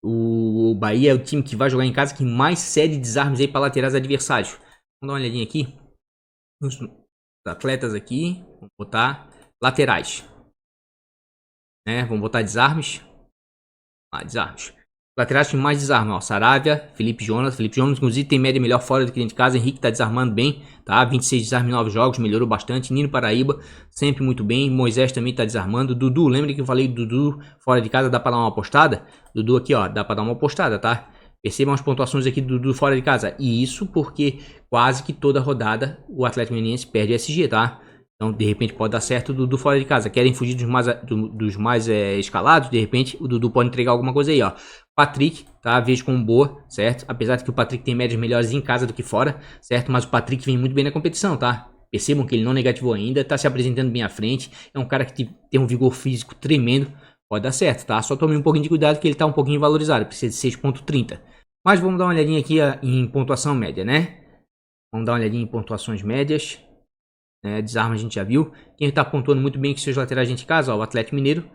O Bahia é o time que vai jogar em casa que mais cede desarmes aí para laterais adversários. Vamos dar uma olhadinha aqui. Os atletas aqui, vamos botar laterais, né? Vamos botar desarmes. Desarmes. Laterais que mais desarmam, ó. Saravia, Felipe Jonas. Felipe Jonas, inclusive, tem média melhor fora do que dentro de casa. Henrique tá desarmando bem, tá? 26 desarmes em 9 jogos, melhorou bastante. Nino Paraíba, sempre muito bem. Moisés também tá desarmando. Dudu, lembra que eu falei do Dudu fora de casa, dá pra dar uma apostada? Dudu aqui, ó, dá pra dar uma apostada, tá? Percebam as pontuações aqui do Dudu fora de casa. E isso porque quase que toda rodada o Atlético Mineiro perde SG, tá? Então, de repente, pode dar certo o Dudu fora de casa. Querem fugir dos mais escalados? De repente, o Dudu pode entregar alguma coisa aí, ó. Patrick, tá? Vejo como boa, certo? Apesar de que o Patrick tem médias melhores em casa do que fora, certo? Mas o Patrick vem muito bem na competição, tá? Percebam que ele não negativou ainda, tá se apresentando bem à frente. É um cara que tem um vigor físico tremendo. Pode dar certo, tá? Só tome um pouquinho de cuidado que ele tá um pouquinho valorizado. Precisa de 6.30. Mas vamos dar uma olhadinha aqui em pontuação média, né? Vamos dar uma olhadinha em pontuações médias. Desarma a gente já viu. Quem está pontuando muito bem com seus laterais dentro de casa, ó, o Atlético Mineiro.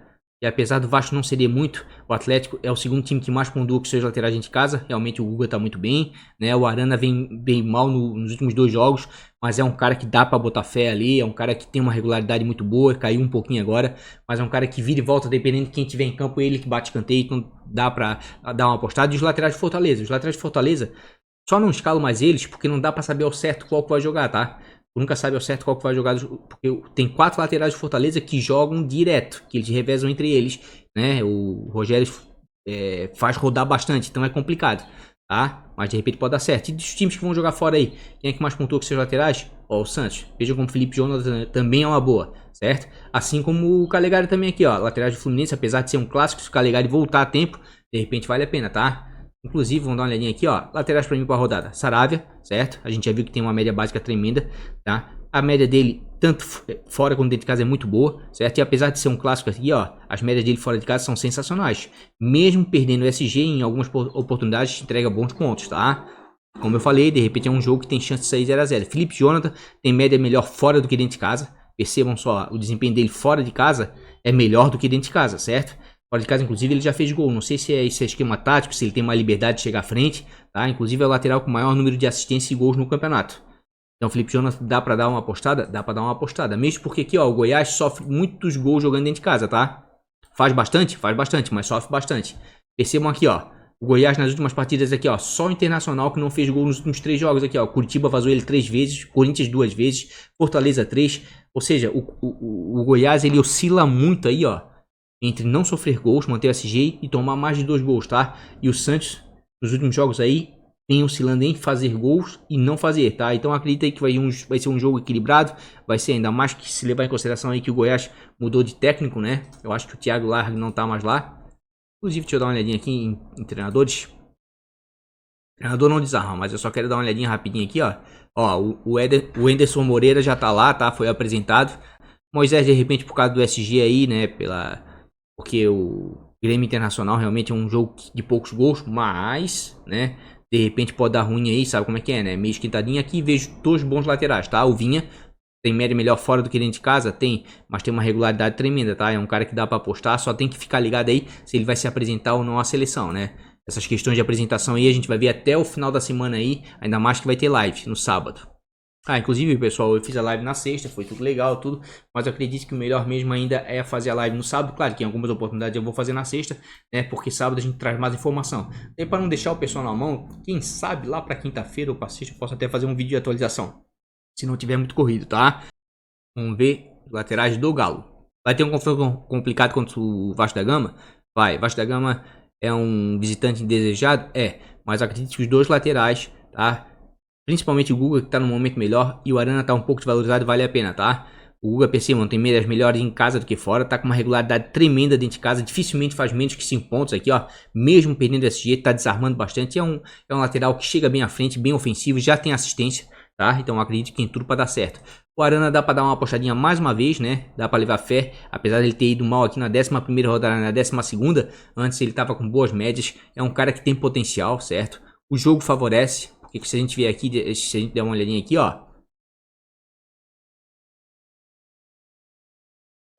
E apesar do Vasco não ceder muito, o Atlético é o segundo time que mais pontua com seus laterais dentro de casa. Realmente o Guga está muito bem, né? O Arana vem bem mal nos últimos 2 jogos, mas é um cara que dá para botar fé ali, é um cara que tem uma regularidade muito boa, caiu um pouquinho agora, mas é um cara que vira e volta dependendo de quem tiver em campo, ele que bate canteio, então dá para dar uma apostada. E os laterais de Fortaleza, só não escalo mais eles porque não dá para saber ao certo qual que vai jogar, tá? Nunca sabe ao certo qual que vai jogar, porque tem 4 laterais de Fortaleza que jogam direto, que eles revezam entre eles, né? O Rogério faz rodar bastante, então é complicado, tá? Mas de repente pode dar certo. E dos times que vão jogar fora aí, quem é que mais pontua com seus laterais? Ó, o Santos. Veja como o Felipe Jonas também é uma boa, certo? Assim como o Calegari também aqui, ó. Laterais do Fluminense, apesar de ser um clássico, se o Calegari voltar a tempo, de repente vale a pena, tá? Inclusive, vamos dar uma olhadinha aqui, ó. Laterais para mim para a rodada. Saravia, certo? A gente já viu que tem uma média básica tremenda, tá? A média dele, tanto fora quanto dentro de casa, é muito boa, certo? E apesar de ser um clássico aqui, ó, as médias dele fora de casa são sensacionais. Mesmo perdendo o SG, em algumas oportunidades, entrega bons pontos, tá? Como eu falei, de repente é um jogo que tem chance de sair 0 a 0. Felipe Jonathan tem média melhor fora do que dentro de casa. Percebam só, o desempenho dele fora de casa é melhor do que dentro de casa, certo? Fora de casa, inclusive, ele já fez gol. Não sei se é esse esquema tático, se ele tem uma liberdade de chegar à frente, tá? Inclusive é o lateral com o maior número de assistências e gols no campeonato. Então, Felipe Jonas, dá pra dar uma apostada? Dá pra dar uma apostada. Mesmo porque aqui, ó, o Goiás sofre muitos gols jogando dentro de casa, tá? Faz bastante, mas sofre bastante. Percebam aqui, ó. O Goiás nas últimas partidas aqui, ó, só o Internacional que não fez gol nos últimos 3 jogos aqui, ó. Curitiba vazou ele 3 vezes, Corinthians 2 vezes, Fortaleza 3. Ou seja, o Goiás ele oscila muito aí, ó, entre não sofrer gols, manter o SG e tomar mais de 2 gols, tá? E o Santos, nos últimos jogos aí, vem oscilando em fazer gols e não fazer, tá? Então acredita aí que vai ser um jogo equilibrado, vai ser ainda mais que se levar em consideração aí que o Goiás mudou de técnico, né? Eu acho que o Thiago Largue não tá mais lá. Inclusive, deixa eu dar uma olhadinha aqui em treinadores. Treinador não desarma, mas eu só quero dar uma olhadinha rapidinho aqui, ó. Ó, o Enderson Moreira já tá lá, tá? Foi apresentado. Moisés, de repente, por causa do SG aí, né? Porque o Grêmio Internacional realmente é um jogo de poucos gols, mas, né? De repente pode dar ruim aí, sabe como é que é, né? Meio esquentadinho aqui, vejo 2 bons laterais, tá? O Vinha tem média melhor fora do que dentro de casa? Tem, mas tem uma regularidade tremenda, tá? É um cara que dá pra apostar, só tem que ficar ligado aí se ele vai se apresentar ou não à seleção, né? Essas questões de apresentação aí a gente vai ver até o final da semana aí, ainda mais que vai ter live no sábado. Ah, inclusive, pessoal, eu fiz a live na sexta, foi tudo legal, tudo, mas eu acredito que o melhor mesmo ainda é fazer a live no sábado. Claro que em algumas oportunidades eu vou fazer na sexta, né? Porque sábado a gente traz mais informação. E para não deixar o pessoal na mão, quem sabe lá para quinta-feira ou para sexta eu posso até fazer um vídeo de atualização, se não tiver muito corrido, tá? Vamos ver os laterais do Galo. Vai ter um confronto complicado contra o Vasco da Gama? Vai, Vasco da Gama é um visitante indesejado? É, mas acredito que os 2 laterais, tá? Principalmente o Guga, que tá no momento melhor, e o Arana tá um pouco desvalorizado, vale a pena, tá? O Guga, percebam, tem médias melhores em casa do que fora, tá com uma regularidade tremenda dentro de casa, dificilmente faz menos que 5 pontos aqui, ó. Mesmo perdendo SG, tá desarmando bastante, é um lateral que chega bem à frente, bem ofensivo, já tem assistência, tá? Então acredito que tem tudo para dar certo. O Arana dá para dar uma apostadinha mais uma vez, né? Dá para levar fé, apesar de ele ter ido mal aqui na 11ª rodada, na 12ª, antes ele tava com boas médias, é um cara que tem potencial, certo? O jogo favorece, porque se a gente vier aqui, se a gente der uma olhadinha aqui, ó.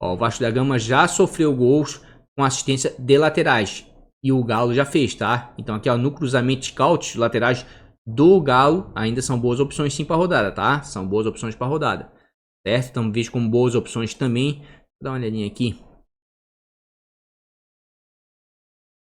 Ó, o Vasco da Gama já sofreu gols com assistência de laterais, e o Galo já fez, tá? Então aqui, ó, no cruzamento de scout, os laterais do Galo ainda são boas opções sim para rodada, tá? São boas opções para rodada, certo? Então vejo como boas opções também. Vou dar uma olhadinha aqui.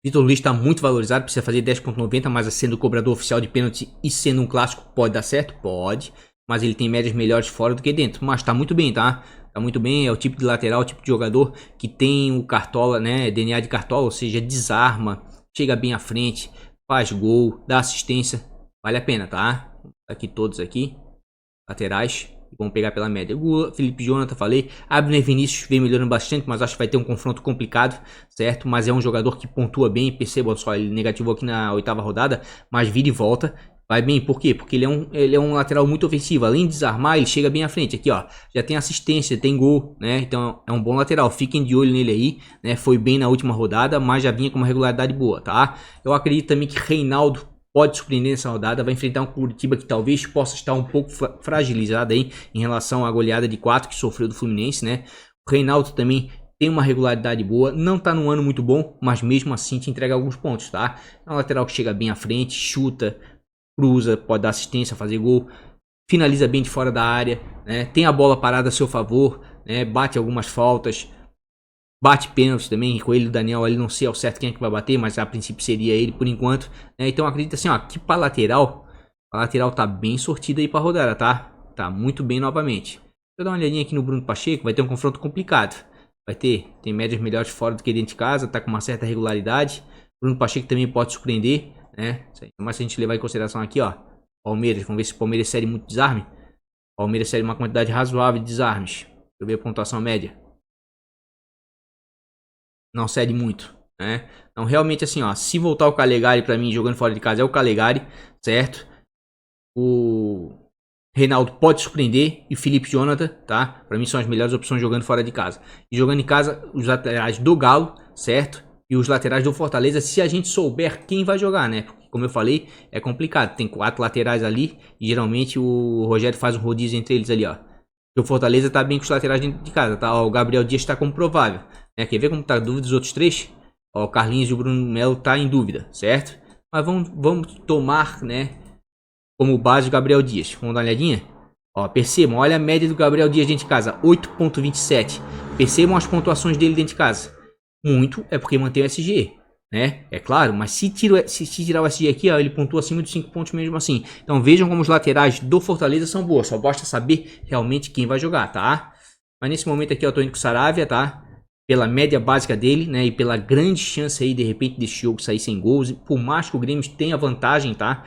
Vitor Luiz está muito valorizado, precisa fazer 10.90, mas sendo cobrador oficial de pênalti e sendo um clássico, pode dar certo? Pode. Mas ele tem médias melhores fora do que dentro. Mas tá muito bem, tá? Tá muito bem, é o tipo de lateral, o tipo de jogador que tem o cartola, né? DNA de cartola, ou seja, desarma, chega bem à frente, faz gol, dá assistência. Vale a pena, tá? Aqui todos aqui. Laterais. Vamos pegar pela média. O Felipe Jonathan, falei. Abner Vinícius vem melhorando bastante, mas acho que vai ter um confronto complicado, certo? Mas é um jogador que pontua bem. Percebam só, ele negativou aqui na 8ª rodada, mas vira e volta. Vai bem, por quê? Porque ele é um lateral muito ofensivo. Além de desarmar, ele chega bem à frente. Aqui, ó, já tem assistência, tem gol, né? Então é um bom lateral. Fiquem de olho nele aí, né? Foi bem na última rodada, mas já vinha com uma regularidade boa, tá? Eu acredito também que Reinaldo pode surpreender nessa rodada, vai enfrentar um Curitiba que talvez possa estar um pouco fragilizado aí em relação à goleada de 4 que sofreu do Fluminense, né? O Reinaldo também tem uma regularidade boa, não tá num ano muito bom, mas mesmo assim te entrega alguns pontos, tá? É um lateral que chega bem à frente, chuta, cruza, pode dar assistência, fazer gol, finaliza bem de fora da área, né? Tem a bola parada a seu favor, né? Bate algumas faltas, bate pênalti também, com ele e o Daniel ali, não sei ao certo quem é que vai bater, mas a princípio seria ele por enquanto, né? Então acredito assim, ó, que pra lateral, a lateral tá bem sortida aí pra rodada, tá? Tá muito bem novamente. Deixa eu dar uma olhadinha aqui no Bruno Pacheco, vai ter um confronto complicado. Tem médias melhores fora do que dentro de casa, tá com uma certa regularidade. Bruno Pacheco também pode surpreender, né? Mas se a gente levar em consideração aqui, ó, Palmeiras, vamos ver se o Palmeiras cede muito desarme. Palmeiras cede uma quantidade razoável de desarmes. Deixa eu ver a pontuação média. Não cede muito, né? Então realmente assim, ó, se voltar o Calegari pra mim jogando fora de casa é o Calegari, certo? O Reinaldo pode surpreender e o Felipe Jonathan, tá? Pra mim são as melhores opções jogando fora de casa. E jogando em casa, os laterais do Galo, certo? E os laterais do Fortaleza, se a gente souber quem vai jogar, né? Porque como eu falei, é complicado. Tem 4 laterais ali e geralmente o Rogério faz um rodízio entre eles ali, ó. E o Fortaleza tá bem com os laterais dentro de casa, tá? Ó, o Gabriel Dias tá como provável. Quer ver como tá a dúvida dos outros 3? Ó, o Carlinhos e o Bruno Melo tá em dúvida, certo? Mas vamos tomar, né, como base o Gabriel Dias. Vamos dar uma olhadinha? Ó, percebam, olha a média do Gabriel Dias dentro de casa, 8.27. Percebam as pontuações dele dentro de casa. Muito é porque mantém o SG. né? É claro, mas se tirar o SG aqui, ó, ele pontua acima de 5 pontos mesmo assim. Então vejam como os laterais do Fortaleza são boas. Só basta saber realmente quem vai jogar, tá? Mas nesse momento aqui, ó, eu tô indo com o Saravia, tá? Pela média básica dele, né? E pela grande chance aí, de repente, desse jogo sair sem gols. Por mais que o Grêmio tenha vantagem, tá?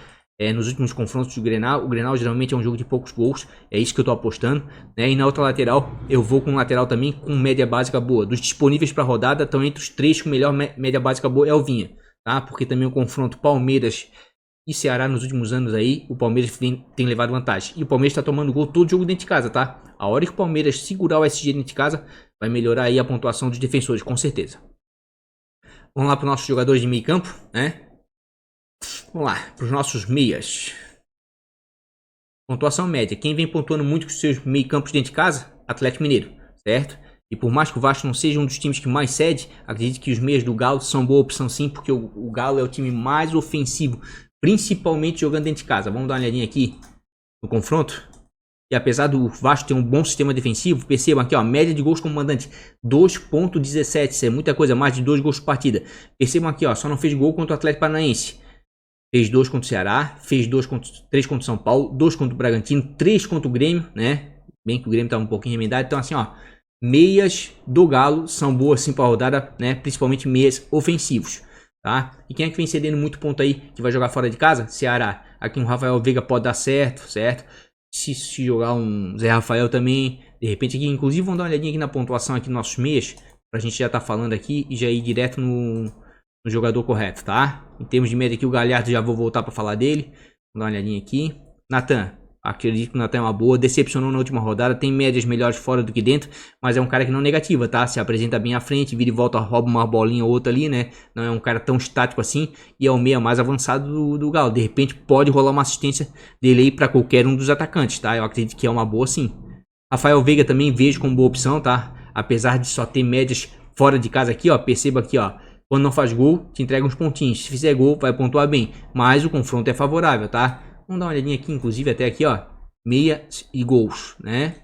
Nos últimos confrontos do Grenal. O Grenal geralmente é um jogo de poucos gols. É isso que eu tô apostando, né? E na outra lateral, eu vou com um lateral também com média básica boa. Dos disponíveis para rodada, estão entre os 3 com melhor média básica boa é o Vinha, tá? Porque também o confronto Palmeiras e Ceará nos últimos anos aí, o Palmeiras tem levado vantagem. E o Palmeiras está tomando gol todo jogo dentro de casa, tá? A hora que o Palmeiras segurar o SG dentro de casa, vai melhorar aí a pontuação dos defensores, com certeza. Vamos lá para os nossos jogadores de meio campo, né? Vamos lá, para os nossos meias. Pontuação média. Quem vem pontuando muito com os seus meio campos dentro de casa? Atlético Mineiro, certo? E por mais que o Vasco não seja um dos times que mais cede, acredito que os meias do Galo são boa opção sim, porque o Galo é o time mais ofensivo, principalmente jogando dentro de casa. Vamos dar uma olhadinha aqui no confronto. E apesar do Vasco ter um bom sistema defensivo, percebam aqui, ó, média de gols como mandante 2.17, isso é muita coisa, mais de 2 gols por partida. Percebam aqui, ó, só não fez gol contra o Atlético Paranaense. Fez 2 contra o Ceará, fez 3 contra o São Paulo, 2 contra o Bragantino, 3 contra o Grêmio, né? Bem que o Grêmio tá um pouquinho remendado, então assim, ó, meias do Galo são boas sim para rodada, né? Principalmente meias ofensivos, tá? E quem é que vem cedendo muito ponto aí, que vai jogar fora de casa? Ceará. Aqui um Rafael Veiga pode dar certo, certo? Se jogar um Zé Rafael também, de repente aqui, inclusive vamos dar uma olhadinha aqui na pontuação aqui dos nossos meias, pra gente já tá falando aqui e já ir direto no jogador correto, tá? Em termos de média aqui, o Galhardo já vou voltar pra falar dele. Vamos dar uma olhadinha aqui. Natan, acredito que o Natan é uma boa, decepcionou na última rodada, tem médias melhores fora do que dentro, mas é um cara que não negativa, tá? Se apresenta bem à frente, vira e volta, rouba uma bolinha ou outra ali, né? Não é um cara tão estático assim, e é o meia mais avançado do Galo. De repente pode rolar uma assistência dele aí pra qualquer um dos atacantes, tá? Eu acredito que é uma boa sim. Rafael Veiga também vejo como boa opção, tá? Apesar de só ter médias fora de casa aqui, ó, perceba aqui, ó. Quando não faz gol, te entrega uns pontinhos. Se fizer gol, vai pontuar bem. Mas o confronto é favorável, tá? Vamos dar uma olhadinha aqui, inclusive, até aqui, ó. Meias e gols, né?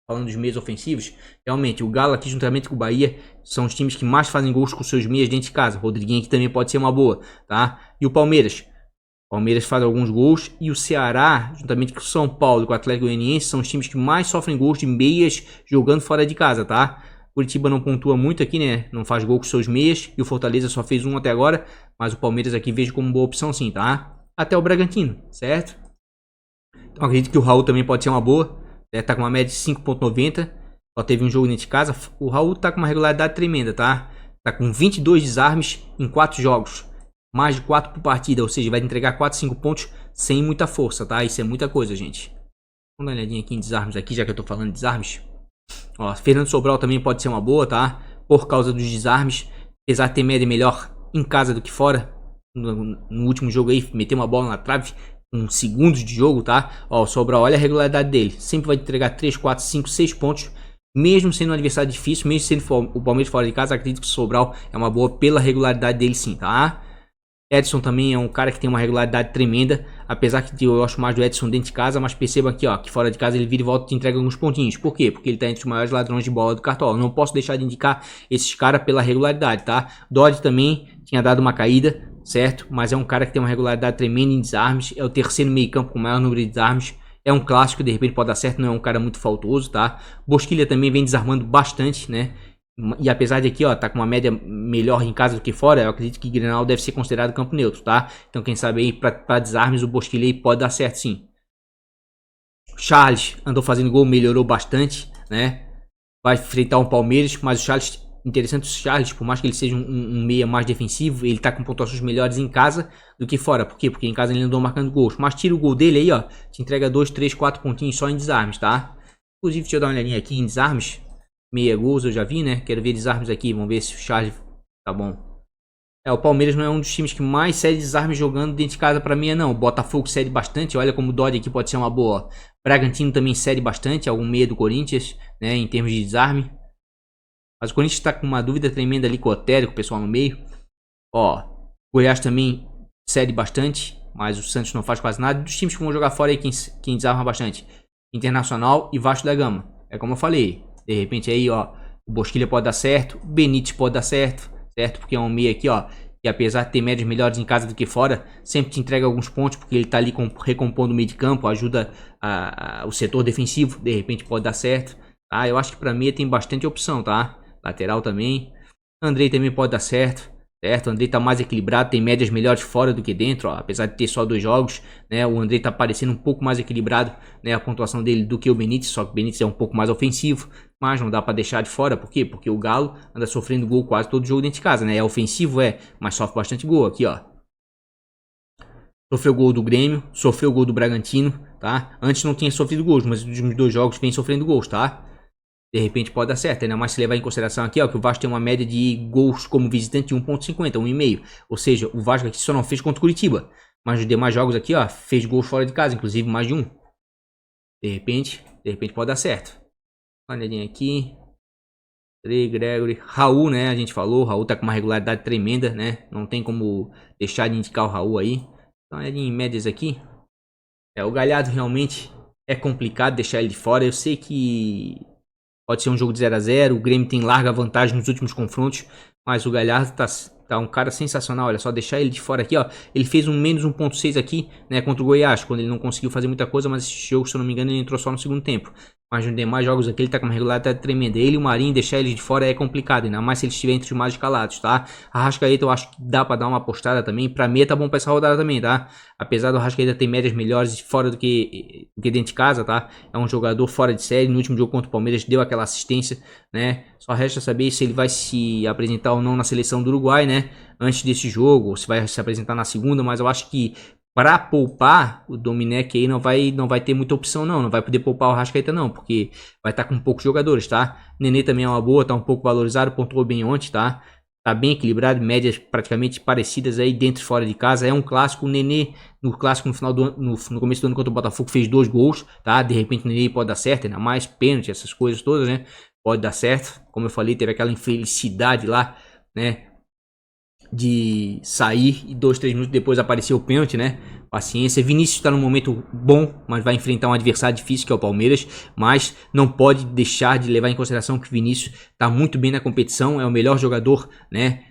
Falando dos meias ofensivos. Realmente, o Galo aqui, juntamente com o Bahia, são os times que mais fazem gols com seus meias dentro de casa. O Rodriguinho aqui também pode ser uma boa, tá? E o Palmeiras. O Palmeiras faz alguns gols. E o Ceará, juntamente com o São Paulo e com o Atlético Goianiense, são os times que mais sofrem gols de meias jogando fora de casa, tá? Curitiba não pontua muito aqui, né? Não faz gol com seus meias. E o Fortaleza só fez um até agora. Mas o Palmeiras aqui vejo como boa opção sim, tá? Até o Bragantino, certo? Então acredito que o Raul também pode ser uma boa. Tá com uma média de 5.90. Só teve um jogo dentro de casa. O Raul tá com uma regularidade tremenda, tá? Tá com 22 desarmes em 4 jogos. Mais de 4 por partida. Ou seja, vai entregar 4, 5 pontos sem muita força, tá? Isso é muita coisa, gente. Vamos dar uma olhadinha aqui em desarmes aqui, já que eu tô falando de desarmes. Ó, Fernando Sobral também pode ser uma boa, tá? Por causa dos desarmes. Apesar de ter média melhor em casa do que fora. No último jogo aí, meteu uma bola na trave com segundos de jogo, tá? Ó, o Sobral, olha a regularidade dele. Sempre vai entregar 3, 4, 5, 6 pontos. Mesmo sendo um adversário difícil, mesmo sendo o Palmeiras fora de casa, acredito que o Sobral é uma boa pela regularidade dele sim, tá? Edson também é um cara que tem uma regularidade tremenda. Apesar que eu gosto mais do Edson dentro de casa, mas perceba aqui, ó, que fora de casa ele vira e volta e te entrega alguns pontinhos. Por quê? Porque ele tá entre os maiores ladrões de bola do Cartola. Não posso deixar de indicar esses caras pela regularidade, tá? Dodge também tinha dado uma caída, certo? Mas é um cara que tem uma regularidade tremenda em desarmes. É o terceiro meio campo com o maior número de desarmes. É um clássico, de repente pode dar certo, não é um cara muito faltoso, tá? Bosquilha também vem desarmando bastante, né? E apesar de aqui, ó, tá com uma média melhor em casa do que fora, eu acredito que Grenal deve ser considerado campo neutro, tá? Então quem sabe aí pra desarmes o Bosquilha aí pode dar certo sim. Charles andou fazendo gol, melhorou bastante, né? Vai enfrentar um Palmeiras, mas o Charles, interessante o Charles, por mais que ele seja um meia mais defensivo, ele tá com pontuações melhores em casa do que fora. Por quê? Porque em casa ele andou marcando gols. Mas tira o gol dele aí, ó, te entrega 2, 3, 4 pontinhos só em desarmes, tá? Inclusive, deixa eu dar uma olhadinha aqui em desarmes. Meia gols eu já vi, né? Quero ver desarmes aqui. Vamos ver se o Charles tá bom. O Palmeiras não é um dos times que mais cede desarmes jogando dentro de casa pra meia, não. O Botafogo cede bastante. Olha como o Dodge aqui pode ser uma boa. Bragantino também cede bastante. Algum meia do Corinthians, né? Em termos de desarme. Mas o Corinthians tá com uma dúvida tremenda ali com o Otério, com o pessoal no meio. Ó, Goiás também cede bastante. Mas o Santos não faz quase nada. Dos times que vão jogar fora aí, quem desarma bastante. Internacional e Vasco da Gama. É como eu falei. De repente aí, ó, o Bosquilha pode dar certo, o Benítez pode dar certo, certo? Porque é um meia aqui, ó, que apesar de ter médias melhores em casa do que fora, sempre te entrega alguns pontos, porque ele tá ali recompondo o meio de campo, ajuda o setor defensivo, de repente pode dar certo. Tá? Eu acho que pra meia tem bastante opção, tá? Lateral também. Andrei também pode dar certo. Certo, o Andrei tá mais equilibrado, tem médias melhores fora do que dentro, ó, apesar de ter só 2 jogos, né? O Andrei tá parecendo um pouco mais equilibrado, né? A pontuação dele do que o Benítez, só que o Benítez é um pouco mais ofensivo, mas não dá pra deixar de fora, por quê? Porque o Galo anda sofrendo gol quase todo jogo dentro de casa, né? É ofensivo, mas sofre bastante gol aqui, ó. Sofreu gol do Grêmio, sofreu gol do Bragantino, tá? Antes não tinha sofrido gols, mas nos últimos 2 jogos vem sofrendo gols, tá? De repente pode dar certo, ainda mais se levar em consideração aqui, ó, que o Vasco tem uma média de gols como visitante de 1.50, 1,5. Ou seja, o Vasco aqui só não fez contra o Curitiba. Mas nos demais jogos aqui, ó, fez gols fora de casa, inclusive mais de 1. De repente pode dar certo. Olha ali aqui. Gregory. Raul, né, a gente falou, o Raul tá com uma regularidade tremenda, né? Não tem como deixar de indicar o Raul aí. Então é em médias aqui. O Galhardo realmente é complicado deixar ele de fora. Eu sei que pode ser um jogo de 0 a 0, o Grêmio tem larga vantagem nos últimos confrontos, mas o Galhardo tá um cara sensacional, olha só, deixar ele de fora aqui, ó, ele fez um menos 1.6 aqui, né, contra o Goiás, quando ele não conseguiu fazer muita coisa, mas esse jogo, se eu não me engano, ele entrou só no segundo tempo. Mas nos demais jogos aqui ele tá com uma regularidade tremenda. Ele e o Marinho, deixar eles de fora é complicado, ainda mais se eles estiverem entre os mais escalados, tá? A Arrascaeta eu acho que dá pra dar uma apostada também. Pra mim tá bom pra essa rodada também, tá? Apesar do Arrascaeta ter médias melhores fora do que dentro de casa, tá? É um jogador fora de série. No último jogo contra o Palmeiras deu aquela assistência, né? Só resta saber se ele vai se apresentar ou não na seleção do Uruguai, né? Antes desse jogo, ou se vai se apresentar na segunda, mas eu acho que para poupar, o Domenech aí não vai ter muita opção não vai poder poupar o Arrascaeta não, porque vai estar com poucos jogadores, tá? Nenê também é uma boa, tá um pouco valorizado, pontuou bem ontem, tá? Tá bem equilibrado, médias praticamente parecidas aí dentro e fora de casa. É um clássico, o Nenê no clássico no final do ano, no começo do ano contra o Botafogo fez 2 gols, tá? De repente o Nenê pode dar certo, ainda mais pênalti, essas coisas todas, né? Pode dar certo. Como eu falei, teve aquela infelicidade lá, né? De sair e 2, 3 minutos depois apareceu o pênalti, né? Paciência. Vinícius está num momento bom, mas vai enfrentar um adversário difícil que é o Palmeiras, mas não pode deixar de levar em consideração que o Vinícius está muito bem na competição, é o melhor jogador, né,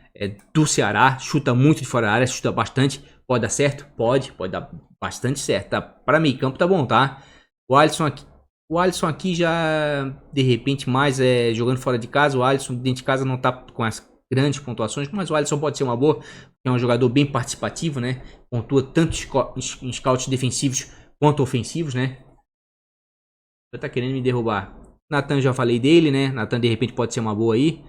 do Ceará, chuta muito de fora da área, chuta bastante, pode dar certo? Pode dar bastante certo, tá? Para meio campo tá bom, tá? O Alisson aqui já, de repente, mais jogando fora de casa, o Alisson dentro de casa não tá com as grandes pontuações, mas o Alisson pode ser uma boa, é um jogador bem participativo, né? Pontua tanto em scouts defensivos quanto ofensivos, né? Já tá querendo me derrubar. Nathan, já falei dele, né? Nathan de repente pode ser uma boa aí.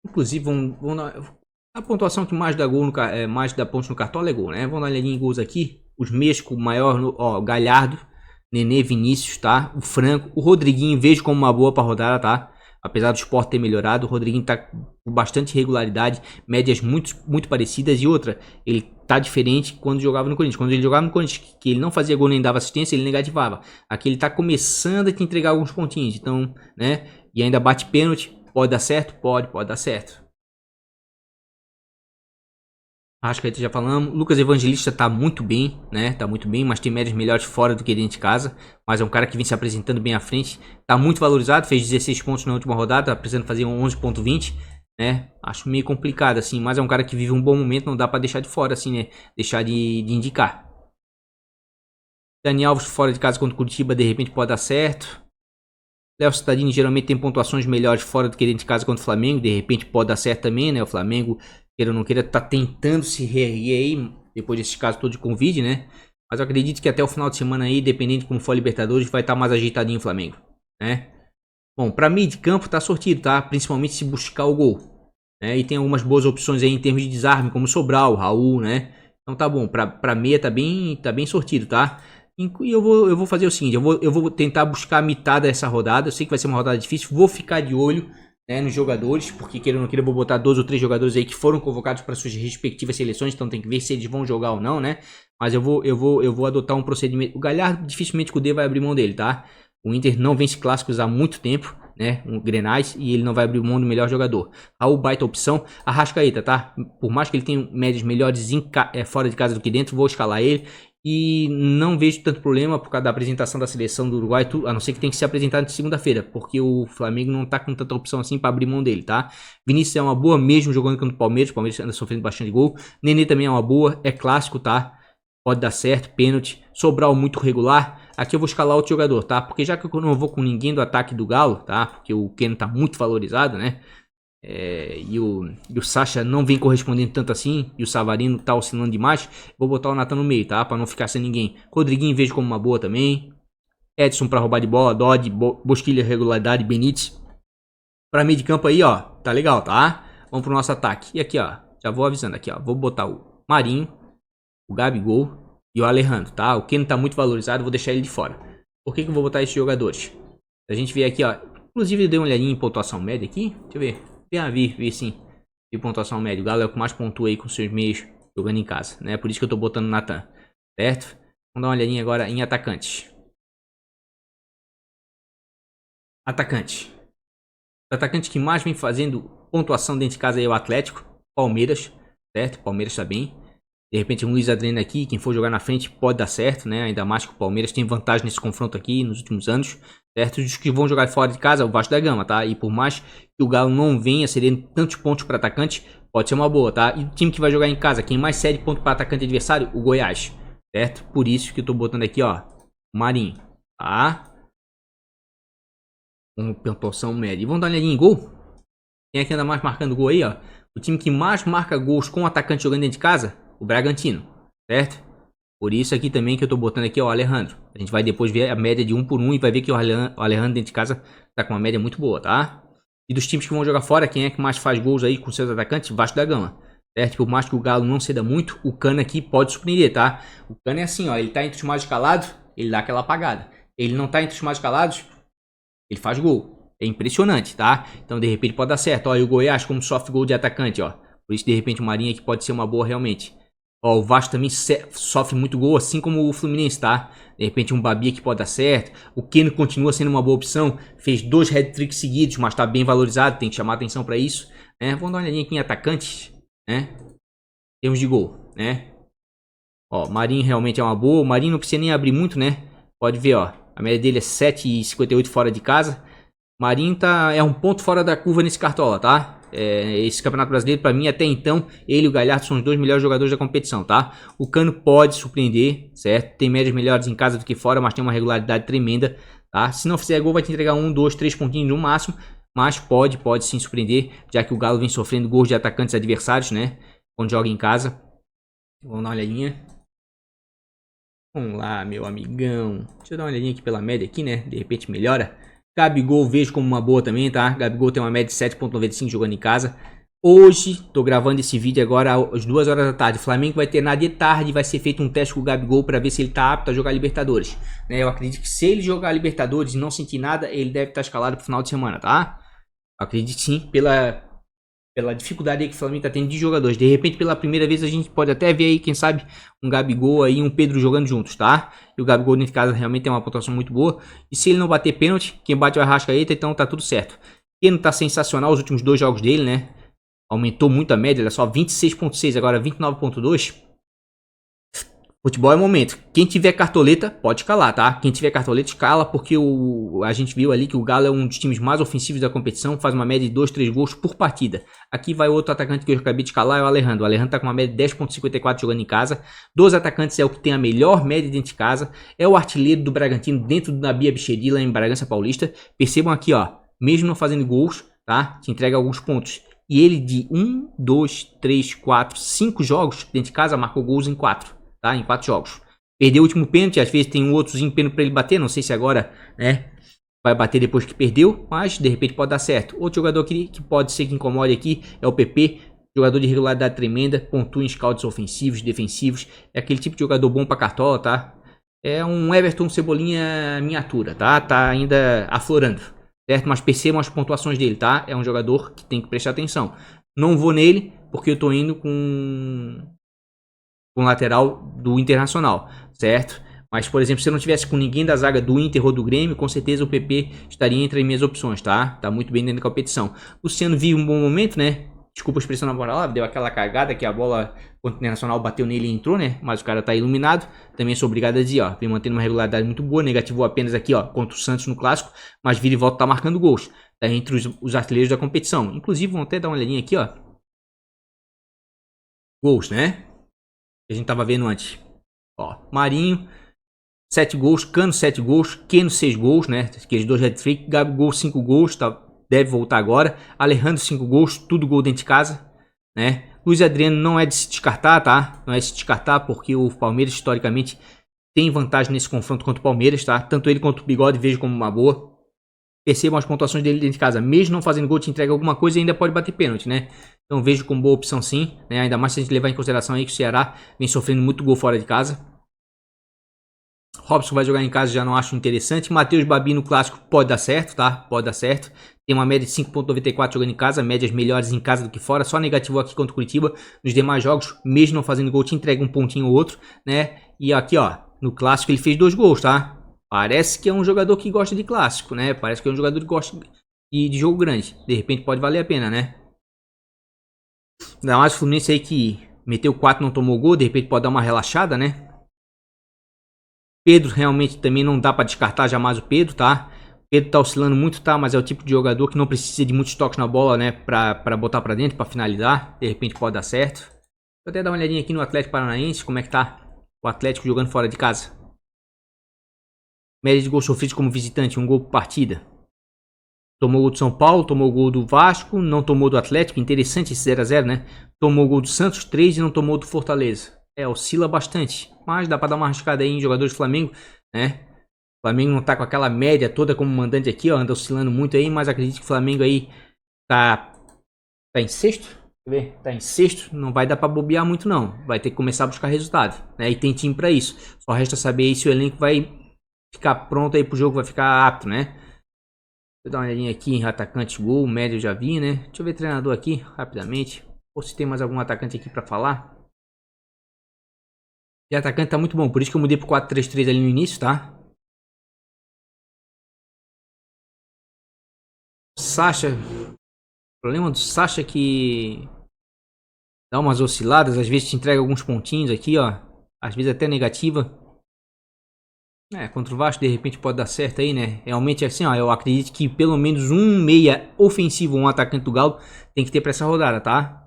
Inclusive, vamos dar a pontuação que mais dá gol mais dá pontos no cartola é gol, né? Vamos dar uma olhadinha em gols aqui. Os meios com o maior, ó, Galhardo, Nenê, Vinícius, tá? O Franco, o Rodriguinho vejo como uma boa para rodada, tá? Apesar do Sport ter melhorado, o Rodriguinho tá com bastante regularidade, médias muito parecidas. E outra, ele tá diferente quando jogava no Corinthians. Quando ele jogava no Corinthians, que ele não fazia gol nem dava assistência, ele negativava. Aqui ele tá começando a te entregar alguns pontinhos, então, né? E ainda bate pênalti, pode dar certo? Pode dar certo. Acho que já falamos. Lucas Evangelista tá muito bem, né? Tá muito bem, mas tem médias melhores fora do que dentro de casa. Mas é um cara que vem se apresentando bem à frente. Tá muito valorizado, fez 16 pontos na última rodada, tá precisando fazer 11.20, né? Acho meio complicado, assim. Mas é um cara que vive um bom momento, não dá pra deixar de fora, assim, né? Deixar de indicar. Dani Alves fora de casa contra o Curitiba, de repente pode dar certo. Léo Cittadini geralmente tem pontuações melhores fora do que dentro de casa contra o Flamengo. De repente pode dar certo também, né? O Flamengo, queira ou não queira, tá tentando se reerguer aí, depois desse caso todo de Covid, né? Mas eu acredito que até o final de semana aí, dependendo de como for a Libertadores, vai estar mais ajeitadinho o Flamengo, né? Bom, pra meio de campo tá sortido, tá? Principalmente se buscar o gol, né? E tem algumas boas opções aí em termos de desarme, como Sobral, Raul, né? Então tá bom, pra meia tá bem sortido, tá? E eu vou fazer o seguinte, eu vou tentar buscar a mitada dessa rodada. Eu sei que vai ser uma rodada difícil, vou ficar de olho, né, nos jogadores, porque queira ou não queira, eu vou botar 2 ou 3 jogadores aí que foram convocados para suas respectivas seleções, então tem que ver se eles vão jogar ou não, né? Mas eu vou adotar um procedimento. O Galhardo, dificilmente o Cudê vai abrir mão dele, tá? O Inter não vence clássicos há muito tempo, né? Grenais, e ele não vai abrir mão do melhor jogador. Raul, baita opção. Arrascaeta, tá? Por mais que ele tenha médias melhores fora de casa do que dentro, vou escalar ele. E não vejo tanto problema por causa da apresentação da seleção do Uruguai, a não ser que tem que ser apresentado de segunda-feira, porque o Flamengo não tá com tanta opção assim pra abrir mão dele, tá? Vinícius é uma boa mesmo jogando contra o Palmeiras anda sofrendo bastante gol. Nenê também é uma boa, é clássico, tá? Pode dar certo, pênalti. Sobral muito regular. Aqui eu vou escalar outro jogador, tá? Porque já que eu não vou com ninguém do ataque do Galo, tá? Porque o Keno tá muito valorizado, né? E o Sacha não vem correspondendo tanto assim. E o Savarino tá oscilando demais. Vou botar o Nathan no meio, tá? Pra não ficar sem ninguém. Rodriguinho vejo como uma boa também. Edson pra roubar de bola. Dodge, Bosquilha, regularidade, Benítez. Pra meio de campo aí, ó. Tá legal, tá? Vamos pro nosso ataque. E aqui, ó. Já vou avisando aqui, ó. Vou botar o Marinho, o Gabigol e o Alejandro, tá? O Keno tá muito valorizado. Vou deixar ele de fora. Por que eu vou botar esses jogadores? A gente vê aqui, ó. Inclusive eu dei uma olhadinha em pontuação média aqui. Deixa eu ver. Vi sim. De pontuação média. O Galo é o que mais pontua aí com seus meios jogando em casa, né? Por isso que eu tô botando o Nathan, certo? Vamos dar uma olhadinha agora em atacantes. Atacante. O atacante que mais vem fazendo pontuação dentro de casa é o Atlético. Palmeiras, certo? Palmeiras tá bem. De repente um Luiz Adriano aqui, quem for jogar na frente pode dar certo, né? Ainda mais que o Palmeiras tem vantagem nesse confronto aqui nos últimos anos, certo? Os que vão jogar fora de casa é o Vasco da Gama, tá? E por mais que o Galo não venha cedendo tantos pontos para atacante, pode ser uma boa, tá? E o time que vai jogar em casa, quem mais cede ponto para atacante adversário, o Goiás, certo? Por isso que eu tô botando aqui, ó, o Marinho, tá? Com pontuação média. E vamos dar uma olhadinha em gol? Quem é que anda mais marcando gol aí, ó? O time que mais marca gols com atacante jogando dentro de casa, o Bragantino, certo? Por isso aqui também que eu tô botando aqui, ó, o Alejandro. A gente vai depois ver a média de 1 por 1 e vai ver que o Alejandro dentro de casa tá com uma média muito boa, tá? E dos times que vão jogar fora, quem é que mais faz gols aí com seus atacantes? Vasco da Gama, certo? Por mais que o Galo não ceda muito, o Cano aqui pode surpreender, tá? O Cano é assim, ó, ele tá entre os mais escalados, ele dá aquela apagada. Ele não tá entre os mais escalados, ele faz gol. É impressionante, tá? Então, de repente, pode dar certo. Ó, e o Goiás como sofre gol de atacante, ó. Por isso, de repente, o Marinho aqui pode ser uma boa realmente. Ó, o Vasco também sofre muito gol, assim como o Fluminense, tá? De repente, um Babi aqui pode dar certo. O Keno continua sendo uma boa opção. Fez 2 hat-tricks seguidos, mas tá bem valorizado. Tem que chamar atenção pra isso, né? Vamos dar uma olhadinha aqui em atacantes, né? Temos de gol, né? Ó, Marinho realmente é uma boa. O Marinho não precisa nem abrir muito, né? Pode ver, ó. A média dele é 7,58 fora de casa. Marinho é um ponto fora da curva nesse Cartola, tá? Esse Campeonato Brasileiro, pra mim, até então, ele e o Galhardo são os 2 melhores jogadores da competição, tá? O Cano pode surpreender, certo? Tem médias melhores em casa do que fora, mas tem uma regularidade tremenda, tá? Se não fizer gol, vai te entregar 1, 2, 3 pontinhos no máximo, mas pode sim surpreender, já que o Galo vem sofrendo gols de atacantes adversários, né? Quando joga em casa. Vamos dar uma olhadinha. Vamos lá, meu amigão. Deixa eu dar uma olhadinha aqui pela média aqui, né? De repente melhora. Gabigol vejo como uma boa também, tá? Gabigol tem uma média de 7,95 jogando em casa. Hoje, tô gravando esse vídeo agora às 2 horas da tarde. O Flamengo vai treinar de tarde, vai ser feito um teste com o Gabigol para ver se ele tá apto a jogar Libertadores. Né? Eu acredito que se ele jogar Libertadores e não sentir nada, ele deve estar escalado pro final de semana, tá? Eu acredito sim, pela dificuldade aí que o Flamengo tá tendo de jogadores. De repente, pela primeira vez, a gente pode até ver aí, quem sabe, um Gabigol aí e um Pedro jogando juntos, tá? E o Gabigol, nesse caso, realmente tem uma pontuação muito boa. E se ele não bater pênalti, quem bate é o Arrascaeta, então tá tudo certo. Ele tá sensacional os últimos 2 jogos dele, né? Aumentou muito a média, olha só, 26,6, agora 29,2. Futebol é momento. Quem tiver cartoleta, pode escalar, tá? Quem tiver cartoleta, escala, porque a gente viu ali que o Galo é um dos times mais ofensivos da competição, faz uma média de 2, 3 gols por partida. Aqui vai outro atacante que eu acabei de escalar, é o Alejandro. O Alejandro tá com uma média de 10,54 jogando em casa. Dos atacantes é o que tem a melhor média dentro de casa. É o artilheiro do Bragantino dentro da Bia Bichedi, lá em Bragança Paulista. Percebam aqui, ó, mesmo não fazendo gols, tá? Te entrega alguns pontos. E ele de 1, 2, 3, 4, 5 jogos dentro de casa marcou gols em 4. Tá? Em 4 jogos. Perdeu o último pênalti, às vezes tem um outrozinho pênalti pra ele bater, não sei se agora, né, vai bater depois que perdeu, mas de repente pode dar certo. Outro jogador que pode ser que incomode aqui é o PP, jogador de regularidade tremenda, pontua em scouts ofensivos, defensivos, é aquele tipo de jogador bom pra cartola, tá? É um Everton Cebolinha miniatura, tá? Tá ainda aflorando, certo? Mas percebam as pontuações dele, tá? É um jogador que tem que prestar atenção. Não vou nele, porque eu tô indo com lateral do Internacional, certo? Mas, por exemplo, se eu não tivesse com ninguém da zaga do Inter ou do Grêmio, com certeza o PP estaria entre as minhas opções, tá? Tá muito bem dentro da competição. Luciano vive um bom momento, né? Desculpa a expressão na palavra, deu aquela cagada que a bola contra o Internacional bateu nele e entrou, né? Mas o cara tá iluminado. Também sou obrigado a dizer, ó, vem mantendo uma regularidade muito boa, negativou apenas aqui, ó, contra o Santos no Clássico, mas vira e volta tá marcando gols. Tá entre os artilheiros da competição. Inclusive, vamos até dar uma olhadinha aqui, ó. Gols, né? Que a gente tava vendo antes. Ó, Marinho, 7 gols, Cano 7 gols, Keno 6 gols, né? Aqueles dois hat-trick, Gabigol 5 gols, tá? Deve voltar agora. Alejandro 5 gols, tudo gol dentro de casa, né? Luiz Adriano não é de se descartar, tá? Não é de se descartar porque o Palmeiras historicamente tem vantagem nesse confronto contra o Palmeiras, tá? Tanto ele quanto o Bigode vejo como uma boa. Percebam as pontuações dele dentro de casa. Mesmo não fazendo gol, te entrega alguma coisa e ainda pode bater pênalti, né? Então vejo como boa opção sim, né? Ainda mais se a gente levar em consideração aí que o Ceará vem sofrendo muito gol fora de casa. Robson vai jogar em casa, já não acho interessante. Matheus Babi no clássico pode dar certo, tá? Pode dar certo. Tem uma média de 5.94 jogando em casa, médias melhores em casa do que fora. Só negativo aqui contra o Curitiba. Nos demais jogos, mesmo não fazendo gol, te entrega um pontinho ou outro, né? E aqui, ó, no clássico ele fez 2 gols, tá? Parece que é um jogador que gosta de clássico, né? Parece que é um jogador que gosta de jogo grande. De repente pode valer a pena, né? Ainda mais o Fluminense aí que meteu 4 não tomou gol, de repente pode dar uma relaxada, né? Pedro realmente também não dá pra descartar jamais o Pedro, tá? O Pedro tá oscilando muito, tá? Mas é o tipo de jogador que não precisa de muitos toques na bola, né? Pra botar pra dentro, pra finalizar. De repente pode dar certo. Vou até dar uma olhadinha aqui no Atlético Paranaense, como é que tá o Atlético jogando fora de casa. Média de gols sofridos como visitante, 1 gol por partida. Tomou o gol do São Paulo, tomou o gol do Vasco, não tomou do Atlético. Interessante esse 0x0, né? Tomou o gol do Santos, 3 e não tomou do Fortaleza. Oscila bastante. Mas dá pra dar uma arriscada aí em jogadores do Flamengo, né? O Flamengo não tá com aquela média toda como mandante aqui, ó. Anda oscilando muito aí, mas acredito que o Flamengo aí tá em sexto. Quer ver? Tá em sexto. Não vai dar pra bobear muito, não. Vai ter que começar a buscar resultado, né? E tem time pra isso. Só resta saber aí se o elenco vai ficar pronto aí pro jogo, vai ficar apto, né? Vou dar uma olhadinha aqui em atacante, gol, médio eu já vi, né? Deixa eu ver treinador aqui, rapidamente. Ou se tem mais algum atacante aqui pra falar. E atacante tá muito bom, por isso que eu mudei pro 4-3-3 ali no início, tá? Sacha. O problema do Sacha é que dá umas osciladas, às vezes te entrega alguns pontinhos aqui, ó. Às vezes até negativa. Contra o Vasco de repente pode dar certo aí, né? Realmente assim, ó, eu acredito que pelo menos um meia ofensivo, um atacante do Galo tem que ter pra essa rodada, tá?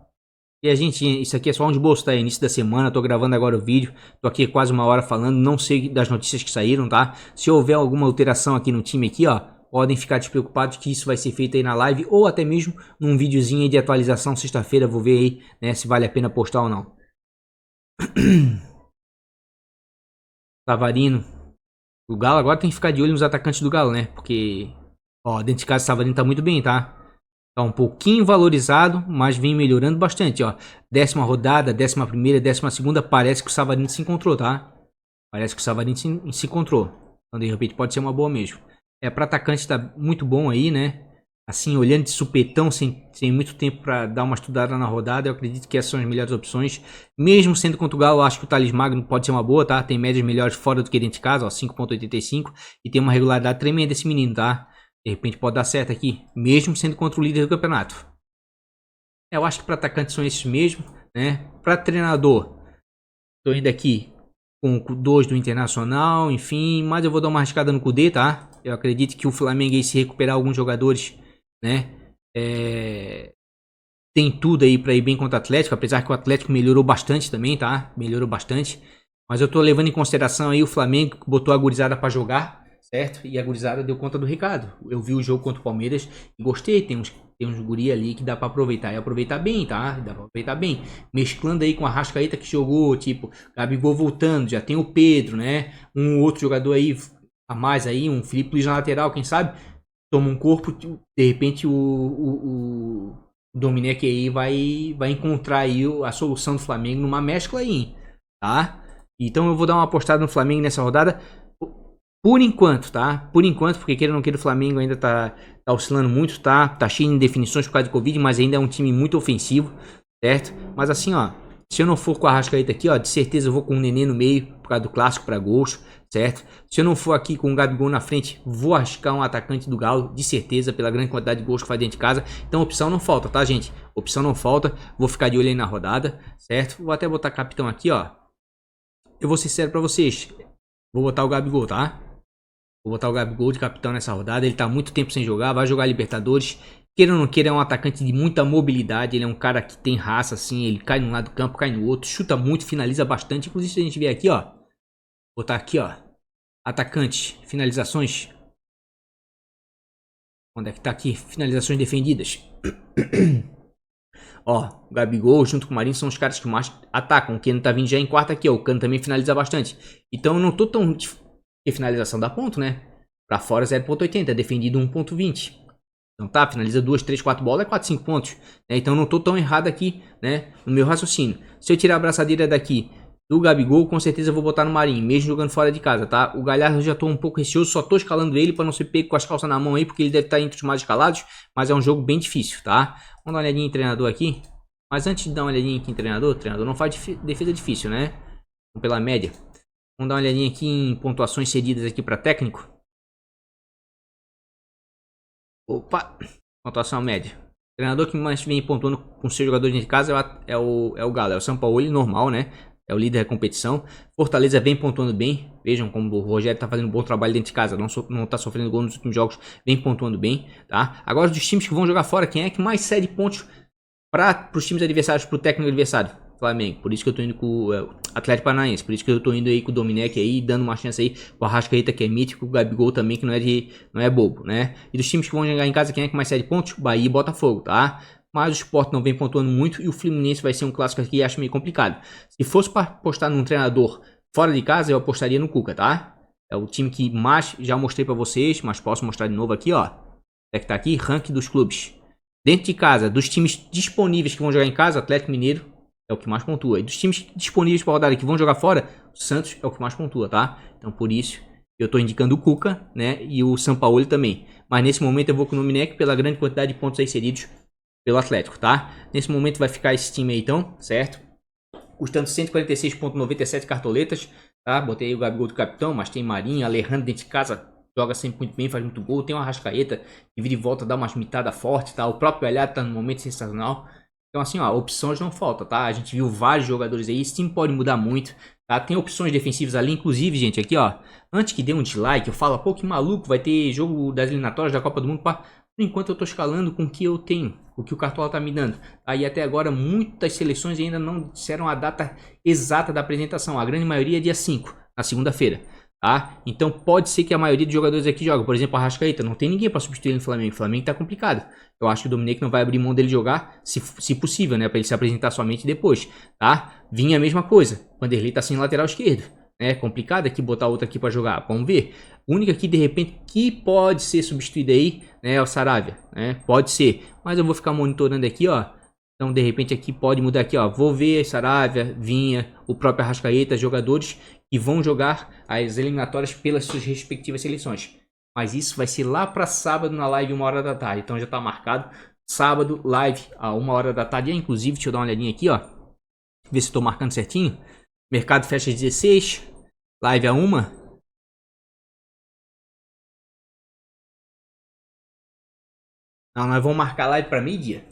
E a gente, isso aqui é só um de bolso, tá? Início da semana, tô gravando agora o vídeo. Tô aqui quase uma hora falando, não sei das notícias que saíram, tá? Se houver alguma alteração aqui no time aqui, ó, podem ficar despreocupados que isso vai ser feito aí na live ou até mesmo num videozinho aí de atualização sexta-feira. Vou ver aí, né, se vale a pena postar ou não. Savarino. O Galo agora tem que ficar de olho nos atacantes do Galo, né? Porque, ó, dentro de casa o Savarino tá muito bem, tá? Tá um pouquinho valorizado, mas vem melhorando bastante, ó. 10ª rodada, 11ª, 12ª, parece que o Savarino se encontrou, tá? Parece que o Savarino se encontrou. Então, de repente, pode ser uma boa mesmo. Pra atacante tá muito bom aí, né? Assim, olhando de supetão, sem muito tempo pra dar uma estudada na rodada, eu acredito que essas são as melhores opções. Mesmo sendo contra o Galo, eu acho que o Thales Magno pode ser uma boa, tá? Tem médias melhores fora do que dentro de casa, ó, 5.85. E tem uma regularidade tremenda esse menino, tá? De repente pode dar certo aqui, mesmo sendo contra o líder do campeonato. Eu acho que para atacante são esses mesmo, né? Para treinador, tô indo aqui com 2 do Internacional, enfim, mas eu vou dar uma arriscada no Cudê, tá? Eu acredito que o Flamengo aí, se recuperar alguns jogadores, né? Tem tudo aí para ir bem contra o Atlético, apesar que o Atlético melhorou bastante também, tá? Melhorou bastante. Mas eu tô levando em consideração aí o Flamengo que botou a gurizada para jogar, certo? E a gurizada deu conta do recado. Eu vi o jogo contra o Palmeiras e gostei. Tem uns guri ali que dá pra aproveitar. E aproveitar bem, tá? Dá pra aproveitar bem. Mesclando aí com a Arrascaeta que jogou, tipo, Gabigol voltando. Já tem o Pedro, né? Um outro jogador aí a mais aí, um Felipe Luiz na lateral, quem sabe? Toma um corpo, de repente o Domenech aí vai encontrar aí a solução do Flamengo numa mescla aí, tá? Então eu vou dar uma apostada no Flamengo nessa rodada. Por enquanto, tá? Por enquanto, porque queira ou não queira, o Flamengo ainda tá oscilando muito, tá? Tá cheio de indefinições por causa do Covid, mas ainda é um time muito ofensivo, certo? Mas assim, ó, Se eu não for com a Arrascaeta aqui, ó, de certeza eu vou com o Nenê no meio, por causa do clássico para gols, certo? Se eu não for aqui com o Gabigol na frente, vou arriscar um atacante do Galo, de certeza, pela grande quantidade de gols que faz dentro de casa. Então opção não falta, tá, gente? Opção não falta. Vou ficar de olho aí na rodada, certo? Vou até botar capitão aqui, ó. Eu vou ser sincero pra vocês. Vou botar o Gabigol, tá? Vou botar o Gabigol de capitão nessa rodada. Ele tá há muito tempo sem jogar, vai jogar Libertadores. Queira ou não queira, é um atacante de muita mobilidade. Ele é um cara que tem raça, assim. Ele cai num lado do campo, cai no outro. Chuta muito, finaliza bastante. Inclusive, se a gente vier aqui, ó. Botar aqui, ó. Atacante, finalizações. Onde é que tá aqui? Finalizações defendidas. Ó, o Gabigol junto com o Marinho são os caras que mais atacam. Quem não tá vindo já em quarta aqui, ó. O Cano também finaliza bastante. Então eu não tô tão... Porque finalização dá ponto, né? Pra fora 0.80, defendido 1.20. Então tá, finaliza 2, 3, 4 bolas, é 4, 5 pontos. Né? Então não tô tão errado aqui, né? No meu raciocínio. Se eu tirar a braçadeira daqui do Gabigol, com certeza eu vou botar no Marinho, mesmo jogando fora de casa, tá? O Galhardo eu já tô um pouco receoso, só tô escalando ele pra não ser pego com as calças na mão aí, porque ele deve estar entre os mais escalados. Mas é um jogo bem difícil, tá? Vamos dar uma olhadinha em treinador aqui. Mas antes de dar uma olhadinha aqui em treinador, o treinador não faz defesa difícil, né? Pela média. Vamos dar uma olhadinha aqui em pontuações cedidas aqui para técnico. Opa! Pontuação média. O treinador que mais vem pontuando com seus jogadores de casa é o Galo, é o Sampaoli, normal, né? É o líder da competição. Fortaleza vem pontuando bem. Vejam como o Rogério tá fazendo um bom trabalho dentro de casa. Não tá sofrendo gol nos últimos jogos. Vem pontuando bem, tá? Agora dos times que vão jogar fora, quem é que mais cede pontos para os times adversários, pro técnico adversário? Flamengo. Por isso que eu tô indo com o Atlético Paranaense. Por isso que eu tô indo aí com o Domenech aí, dando uma chance aí com o Arrascaeta, que é mítico, o Gabigol também, que não é bobo, né? E dos times que vão jogar em casa, quem é que mais cede pontos? Bahia e Botafogo, tá? Mas o Sport não vem pontuando muito e o Fluminense vai ser um clássico aqui e acho meio complicado. Se fosse para apostar num treinador fora de casa, eu apostaria no Cuca, tá? É o time que mais já mostrei para vocês, mas posso mostrar de novo aqui, ó. É que tá aqui, ranking dos clubes. Dentro de casa, dos times disponíveis que vão jogar em casa, Atlético Mineiro é o que mais pontua. E dos times disponíveis para rodada que vão jogar fora, o Santos é o que mais pontua, tá? Então por isso eu tô indicando o Cuca, né? E o Sampaoli também. Mas nesse momento eu vou com o Domenech pela grande quantidade de pontos aí cedidos pelo Atlético, tá? Nesse momento vai ficar esse time aí então, certo? Custando 146,97 cartoletas, tá? Botei aí o Gabigol do capitão, mas tem Marinho, Alejandro dentro de casa, joga sempre muito bem, faz muito gol. Tem o Arrascaeta, que vira e volta, dá umas mitadas fortes, tá? O próprio Galhardo tá num momento sensacional. Então assim, ó, opções não faltam, tá? A gente viu vários jogadores aí, esse time pode mudar muito, tá? Tem opções defensivas ali, inclusive, gente, aqui, ó. Antes que dê um dislike, eu falo, pô, que maluco, vai ter jogo das eliminatórias da Copa do Mundo, pá. Por enquanto eu tô escalando com o que eu tenho, o que o Cartola tá me dando. Aí até agora muitas seleções ainda não disseram a data exata da apresentação. A grande maioria é dia 5, na segunda-feira. Tá? Então pode ser que a maioria dos jogadores aqui joga. Por exemplo, a Arrascaeta, não tem ninguém para substituir ele no Flamengo. O Flamengo tá complicado. Eu acho que o Domenech não vai abrir mão dele jogar, se possível, né? Para ele se apresentar somente depois. Tá? Vinha a mesma coisa. O Vanderlei tá sem lateral esquerdo. É complicado aqui botar outro aqui para jogar. Vamos ver. O único aqui, de repente, que pode ser substituído aí, né, é o Saravia, né? Pode ser. Mas eu vou ficar monitorando aqui, ó. Então, de repente, aqui pode mudar aqui, ó. Vou ver Saravia, Vinha, o próprio Arrascaeta, jogadores que vão jogar as eliminatórias pelas suas respectivas seleções. Mas isso vai ser lá para sábado na live 1h da tarde. Então já tá marcado. Sábado, live a 1h da tarde. Inclusive, deixa eu dar uma olhadinha aqui, ó. Ver se eu tô marcando certinho. Mercado fecha às 16. Live a 1. Não, nós vamos marcar live para meio-dia.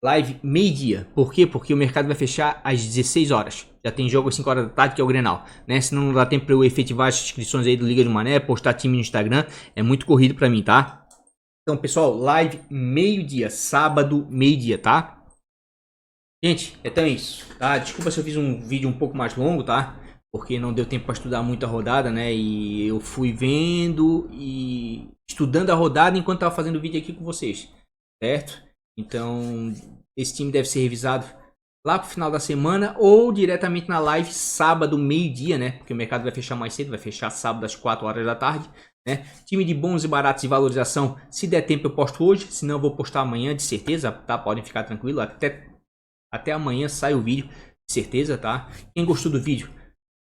Live meio-dia. Por quê? Porque o mercado vai fechar às 16 horas. Já tem jogo às 5 horas da tarde, que é o Grenal, né? Senão não dá tempo para eu efetivar as inscrições aí do Liga do Mané, postar time no Instagram. É muito corrido para mim, tá? Então, pessoal, live meio-dia. Sábado, meio-dia, tá? Gente, então é isso, tá? Desculpa se eu fiz um vídeo um pouco mais longo, tá? Porque não deu tempo para estudar muito a rodada, né? E eu fui vendo e estudando a rodada enquanto tava fazendo o vídeo aqui com vocês, certo? Então, esse time deve ser revisado lá pro final da semana ou diretamente na live sábado, meio-dia, né? Porque o mercado vai fechar mais cedo, vai fechar sábado às 4 horas da tarde, né? Time de bons e baratos de valorização, se der tempo eu posto hoje, senão eu vou postar amanhã de certeza, tá? Podem ficar tranquilo, até amanhã sai o vídeo, de certeza, tá? Quem gostou do vídeo,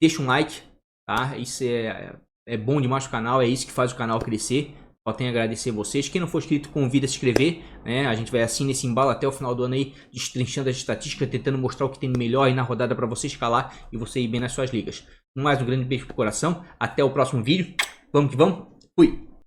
deixa um like, tá? Isso é bom demais pro canal, é isso que faz o canal crescer, Só tenho a agradecer vocês. Quem não for inscrito, convida a se inscrever, né? A gente vai assim nesse embalo até o final do ano aí, destrinchando as estatísticas, tentando mostrar o que tem de melhor aí na rodada para você escalar e você ir bem nas suas ligas. Mais um grande beijo pro coração. Até o próximo vídeo. Vamos que vamos. Fui!